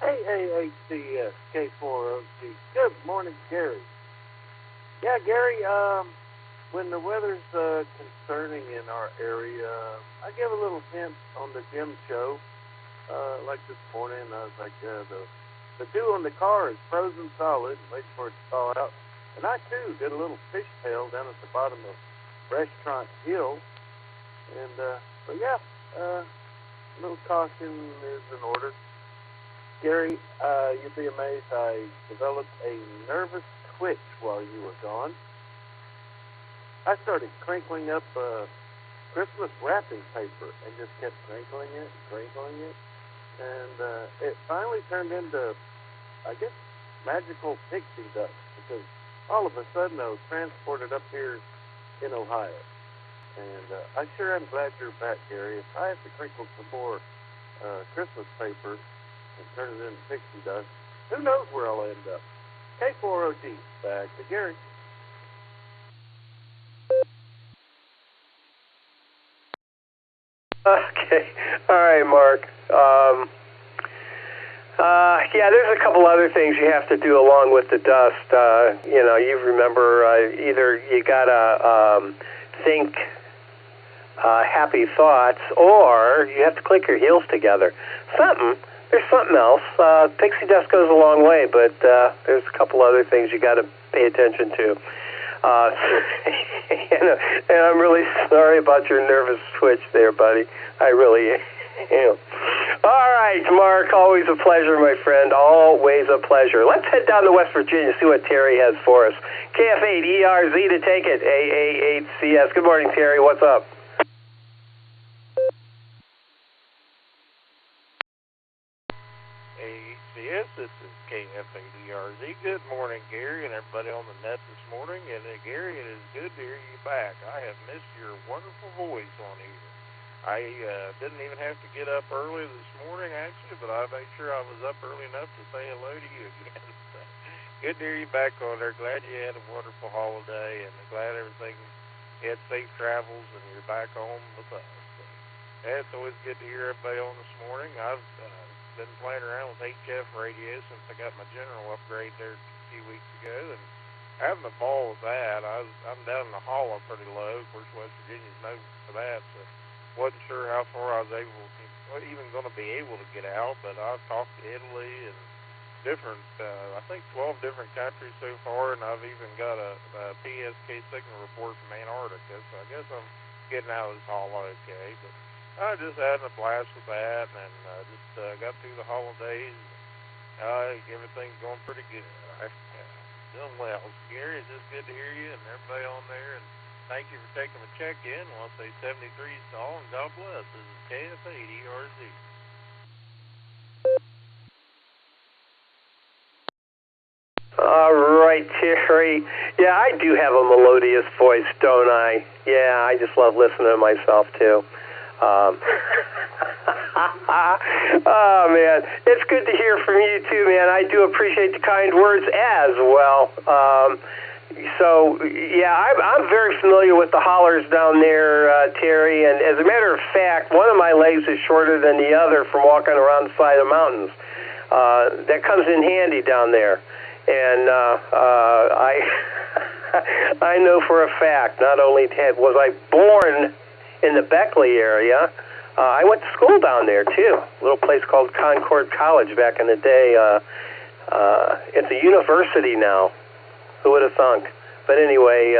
AA8CS, K4OG. Good morning, Gary. Yeah, Gary, when the weather's concerning in our area, I give a little hint on the Jim show. Like this morning, I was like, the dew on the car is frozen solid, waiting for it to thaw out. And I, too, did a little fishtail down at the bottom of Restaurant Hill. And, but yeah, a little caution is in order. Gary, you'd be amazed, I developed a nervous twitch while you were gone. I started crinkling up Christmas wrapping paper and just kept crinkling it. And it finally turned into, I guess, magical pixie dust, because all of a sudden I was transported up here in Ohio. And I sure am glad you're back, Gary. If I have to crinkle some more Christmas paper and turn it into pixie dust, who knows where I'll end up. K4OG, back to Gary. Okay. All right, Mark. Yeah, there's a couple other things you have to do along with the dust. You remember either you gotta think happy thoughts, or you have to click your heels together. There's something else. Pixie dust goes a long way, but there's a couple other things you gotta pay attention to. And I'm really sorry about your nervous twitch there, buddy. I really am. All right, Mark, always a pleasure, my friend. Always a pleasure. Let's head down to West Virginia, see what Terry has for us. KF8ERZ to take it, AA8CS. Good morning, Terry. What's up? ACS, this is KF8ERZ. Good morning, Gary, and everybody on the net this morning. And Gary, it is good to hear you back. I have missed your wonderful voice on here. I didn't even have to get up early this morning, actually, but I made sure I was up early enough to say hello to you again. Good to hear you back on there. Glad you had a wonderful holiday, and glad everything had safe travels, and you're back home with us. And it's always good to hear everybody on this morning. I've been playing around with HF radio since I got my general upgrade there a few weeks ago, and having a ball with that. I'm down in the hollow pretty low. Of course, West Virginia's known for that, so wasn't sure how far I was even going to be able to get out, but I've talked to Italy and different, I think 12 different countries so far, and I've even got a PSK signal report from Antarctica, so I guess I'm getting out of this hall okay. But I just had a blast with that, and just got through the holidays. Everything's going pretty good. Doing well. Gary, it's just good to hear you and everybody on there, and thank you for taking the check-in. I want to say 73 all, and God bless. This is KF8ERZ. All right, Terry. Yeah, I do have a melodious voice, don't I? Yeah, I just love listening to myself, too. Oh, man. It's good to hear from you, too, man. I do appreciate the kind words as well. So, yeah, I'm very familiar with the hollers down there, Terry, and as a matter of fact, one of my legs is shorter than the other from walking around the side of mountains. That comes in handy down there. And I know for a fact, not only was I born in the Beckley area, I went to school down there, too. A little place called Concord College back in the day. It's a university now. Who would have thunk? But anyway,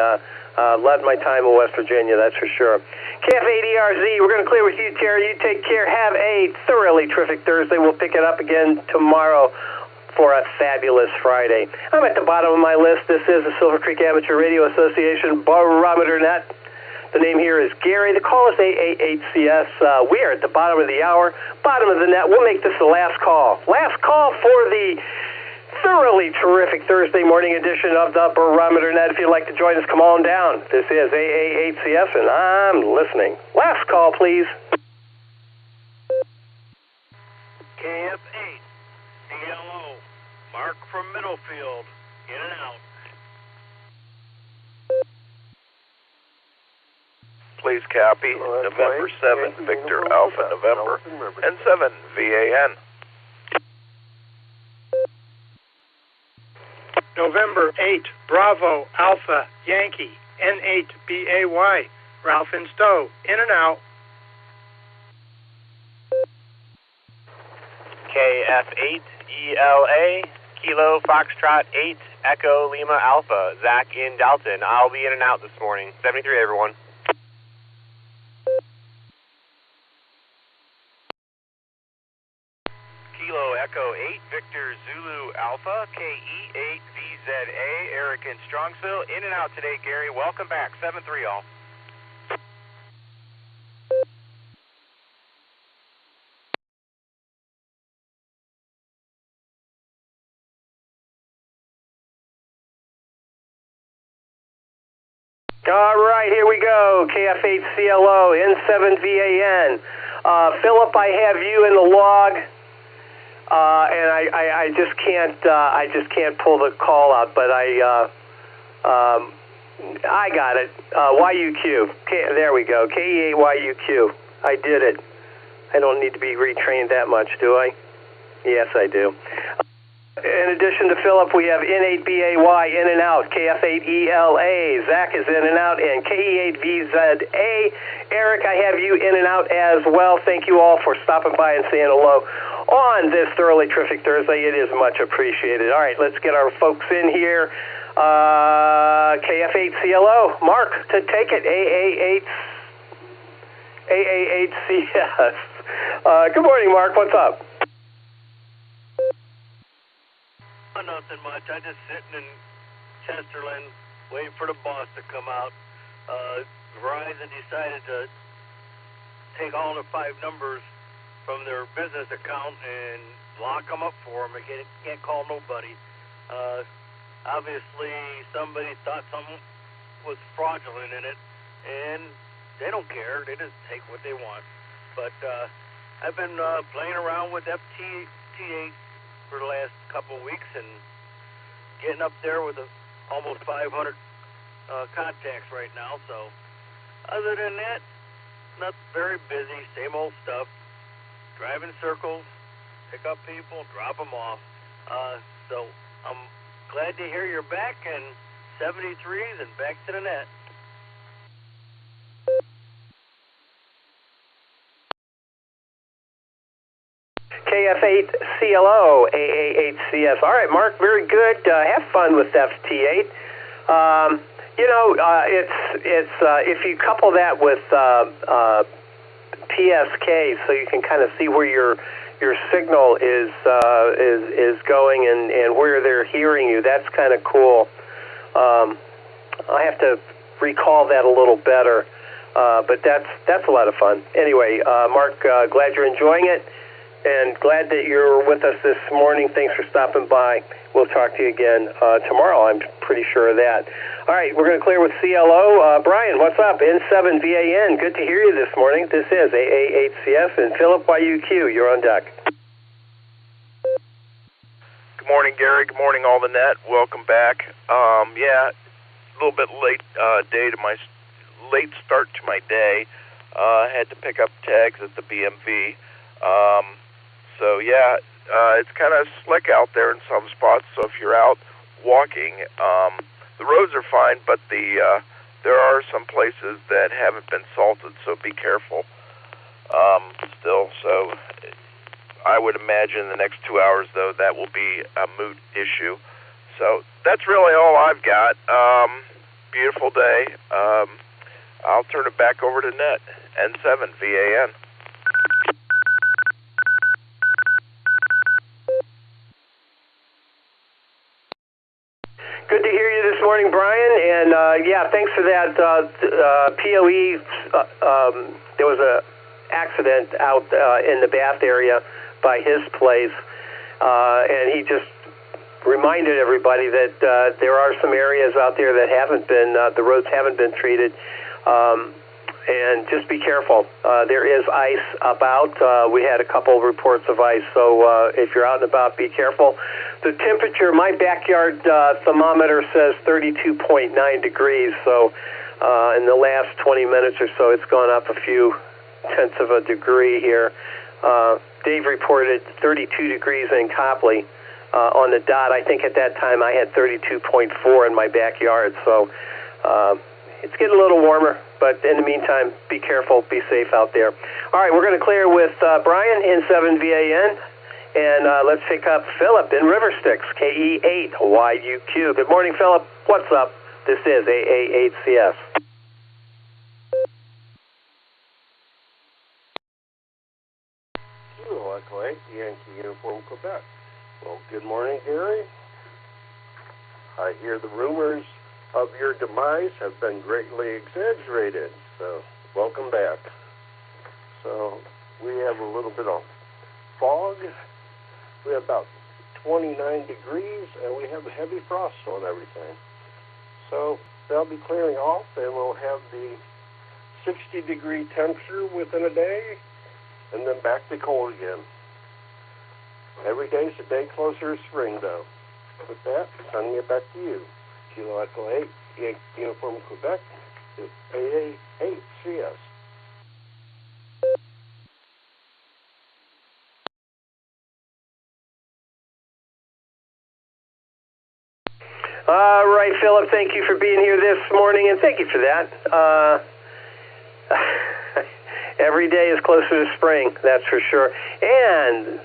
loved my time in West Virginia, that's for sure. KF8ERZ, we're going to clear with you, Terry. You take care. Have a thoroughly terrific Thursday. We'll pick it up again tomorrow for a fabulous Friday. I'm at the bottom of my list. This is the Silvercreek Amateur Radio Association Barometer Net. The name here is Gary. The call is 888CS. We are at the bottom of the hour, bottom of the net. We'll make this the last call. Last call for the thoroughly terrific Thursday morning edition of the Barometer Net. If you'd like to join us, come on down. This is 888CS, and I'm listening. Last call, please. KF8. CLO, Mark from Middlefield, in and out. Please copy November 7, Victor Alpha November, and 7 VAN. November 8, Bravo Alpha Yankee, N8 BAY, Ralph and Stowe, in and out. KF8 ELA, Kilo Foxtrot 8, Echo Lima Alpha, Zach in Dalton. I'll be in and out this morning. 73, everyone. Kilo Echo 8, Victor Zulu Alpha, KE8VZA, Eric in Strongsville. In and out today, Gary. Welcome back. 73 all. All right, here we go. KF8CLO, N7VAN. Philip, I have you in the log, and I just can't pull the call out, but I got it. YUQ. There we go. KE8YUQ. I did it. I don't need to be retrained that much, do I? Yes, I do. In addition to Philip, we have N8BAY in and out, KF8ELA, Zach is in and out, and KE8VZA. Eric, I have you in and out as well. Thank you all for stopping by and saying hello on this thoroughly terrific Thursday. It is much appreciated. All right, let's get our folks in here. KF8CLO, Mark, to take it, AA8CS. Good morning, Mark. What's up? Nothing much. I just sitting in Chesterland waiting for the boss to come out. Verizon decided to take all the 5 numbers from their business account and lock them up for them. They can't call nobody. Obviously, somebody thought something was fraudulent in it, and they don't care. They just take what they want. But I've been playing around with FT8 for the last couple of weeks and getting up there with almost 500 contacts right now. So other than that, not very busy, same old stuff. Driving circles, pick up people, drop them off. So I'm glad to hear you're back, and 73s and back to the net. KF8CLO, AA8CS. All right, Mark, very good. Have fun with FT8. It's if you couple that with PSK, so you can kind of see where your signal is going and where they're hearing you. That's kind of cool. I have to recall that a little better, but that's a lot of fun. Anyway, Mark, glad you're enjoying it, and glad that you're with us this morning. Thanks for stopping by. We'll talk to you again tomorrow. I'm pretty sure of that. All right, we're going to clear with CLO. Brian, what's up? N7VAN, good to hear you this morning. This is AA8CS, and Philip YUQ, you're on deck. Good morning, Gary. Good morning, all the net. Welcome back. Yeah, a little bit late late start to my day. Had to pick up tags at the BMV. So yeah, it's kind of slick out there in some spots. So if you're out walking, the roads are fine, but there are some places that haven't been salted. So be careful. Still, so I would imagine in the next 2 hours, though, that will be a moot issue. So that's really all I've got. Beautiful day. I'll turn it back over to Net. N7VAN. Good to hear you this morning, Brian. And yeah, thanks for that. POE, there was a accident out in the Bath area by his place, and he just reminded everybody that there are some areas out there that haven't been, the roads haven't been treated, and just be careful. There is ice about. We had a couple of reports of ice, so if you're out and about, be careful. The temperature, my backyard thermometer says 32.9 degrees, so in the last 20 minutes or so, it's gone up a few tenths of a degree here. Dave reported 32 degrees in Copley on the dot. I think at that time I had 32.4 in my backyard, so it's getting a little warmer, but in the meantime, be careful, be safe out there. All right, we're going to clear with Brian, N7VAN, and let's pick up Philip in River Styx, KE8YUQ. Good morning, Philip. What's up? This is AA8CS. Echo 8, Yankee Uniform, Quebec. Well, good morning, Gary. I hear the rumors of your demise have been greatly exaggerated, so welcome back. So we have a little bit of fog. We have about 29 degrees, and we have a heavy frost on everything. So they'll be clearing off, and we'll have the 60-degree temperature within a day, and then back to cold again. Every day's a day closer to spring, though. With that, sending it back to you. Kilo Echo 8, Yankee Uniform, Quebec, is AA8CS. All right, Philip, thank you for being here this morning, and thank you for that. Every day is closer to spring, that's for sure. And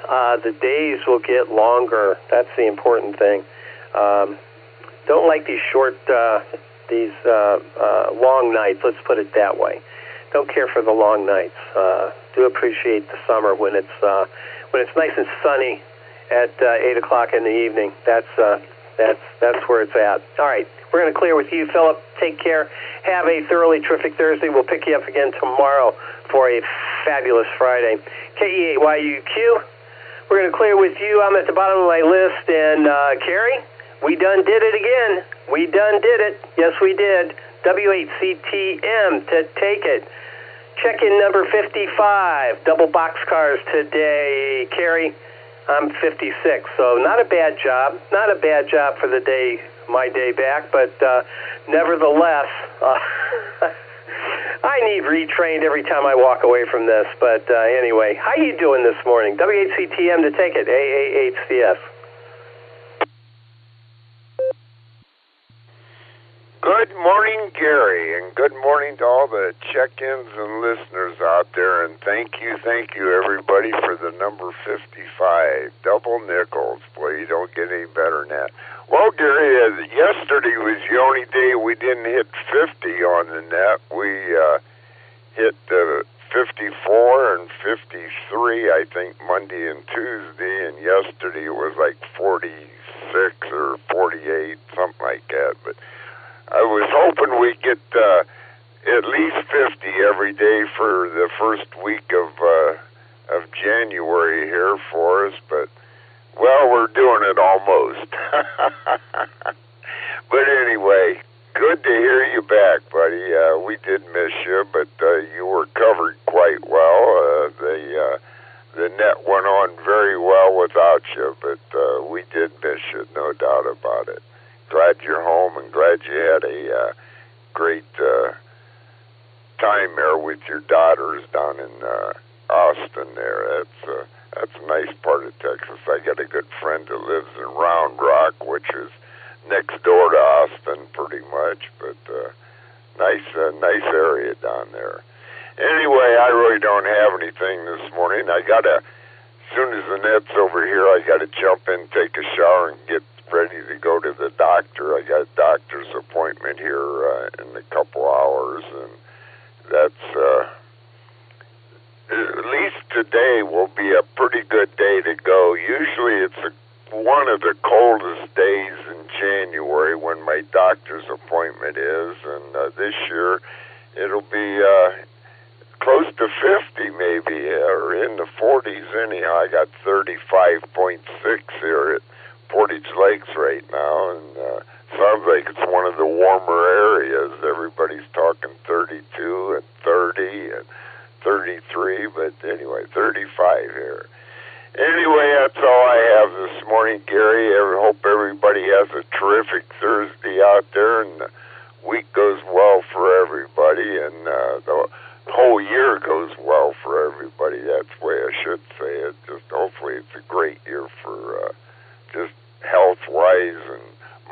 the days will get longer. That's the important thing. Don't like these short, long nights, let's put it that way. Don't care for the long nights. Do appreciate the summer when it's nice and sunny at 8 o'clock in the evening. That's where it's at. All right, we're going to clear with you, Philip. Take care. Have a thoroughly terrific Thursday. We'll pick you up again tomorrow for a fabulous Friday. KE8YUQ. We're going to clear with you. I'm at the bottom of my list, and Carrie, we done did it again. We done did it. Yes, we did. W8CTM to take it. Check-in number 55. Double boxcars today. Carrie, I'm 56, so not a bad job. Not a bad job for the day, my day back, but nevertheless, I need retrained every time I walk away from this. But anyway, how you doing this morning? W8CTM to take it. AA8CS. Good Good morning, Gary, and good morning to all the check-ins and listeners out there, and thank you, everybody, for the number 55, double nickels. Boy, you don't get any better than that. Well, Gary, yesterday was the only day we didn't hit 50 on the net. We hit 54 and 53, I think, Monday and Tuesday, and yesterday it was like 46 or 48, something like that. But I was hoping we'd get at least 50 every day for the first week of January here for us, but, well, we're doing it almost. But anyway, good to hear you back, buddy. We did miss you, but you were covered quite well. The net went on very well without you, but we did miss you, no doubt about it. Glad you're home and glad you had a great time there with your daughters down in Austin there. That's a nice part of Texas. I got a good friend that lives in Round Rock, which is next door to Austin pretty much, but nice area down there. Anyway, I really don't have anything this morning. As soon as the net's over here, I got to jump in, take a shower, and get ready to go to the doctor. I got a doctor's appointment here in a couple hours, and that's at least today will be a pretty good day to go. Usually it's one of the coldest days in January when my doctor's appointment is, and this year it'll be close to 50 maybe, or in the 40s anyhow. I got 35.6 here at Portage Lakes right now, and sounds like it's one of the warmer areas. Everybody's talking 32 and 30 and 33, but anyway, 35 here. Anyway, that's all I have this morning, Gary. I hope everybody has a terrific Thursday out there, and the week goes well for everybody, and the whole year goes well for everybody. That's the way I should say it. Just hopefully it's a great year for just health-wise and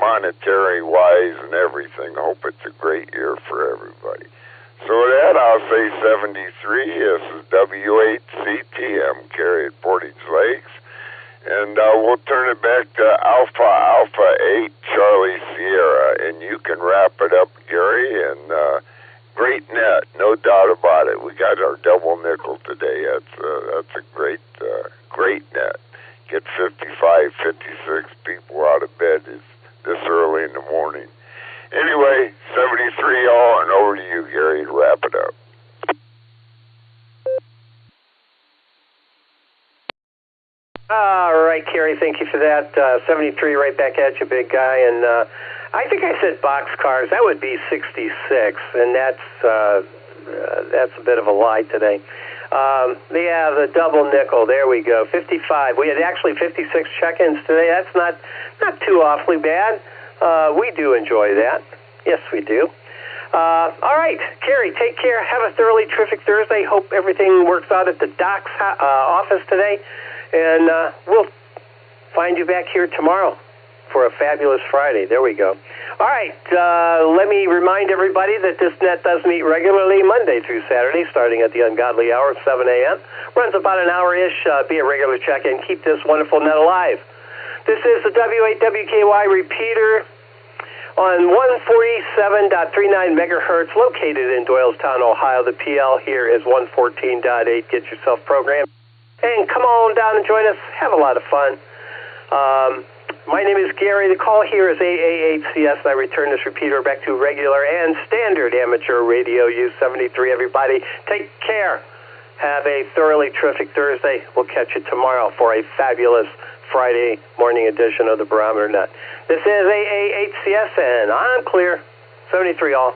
monetary-wise and everything. I hope it's a great year for everybody. So with that, I'll say 73. This is W8CTM, Gary at Portage Lakes. And we'll turn it back to Alpha 8 Charlie Sierra. And you can wrap it up, Gary. And great net, no doubt about it. We got our double nickel today. That's a great net. Get 55, 56 people out of bed this early in the morning. Anyway, 73 all, and over to you, Gary, to wrap it up. All right, Kerry, thank you for that. 73 right back at you, big guy. And I think I said boxcars. That would be 66, and that's a bit of a lie today. Yeah, the double nickel. There we go. 55. We had actually 56 check-ins today. That's not too awfully bad. We do enjoy that. Yes, we do. All right, Kerry, take care. Have a thoroughly terrific Thursday. Hope everything works out at the doc's office today. And we'll find you back here tomorrow for a fabulous Friday. There we go. All right, let me remind everybody that this net does meet regularly Monday through Saturday, starting at the ungodly hour of 7 a.m. Runs about an hour-ish. Be a regular check-in. Keep this wonderful net alive. This is the W8WKY repeater on 147.39 megahertz, located in Doylestown, Ohio. The PL here is 114.8. Get yourself programmed. And come on down and join us. Have a lot of fun. My name is Gary. The call here is AA8CS, and I return this repeater back to regular and standard amateur radio use. 73, everybody. Take care. Have a thoroughly terrific Thursday. We'll catch you tomorrow for a fabulous Friday morning edition of the Barometer Net. This is AA8CS, and I'm clear. 73 all.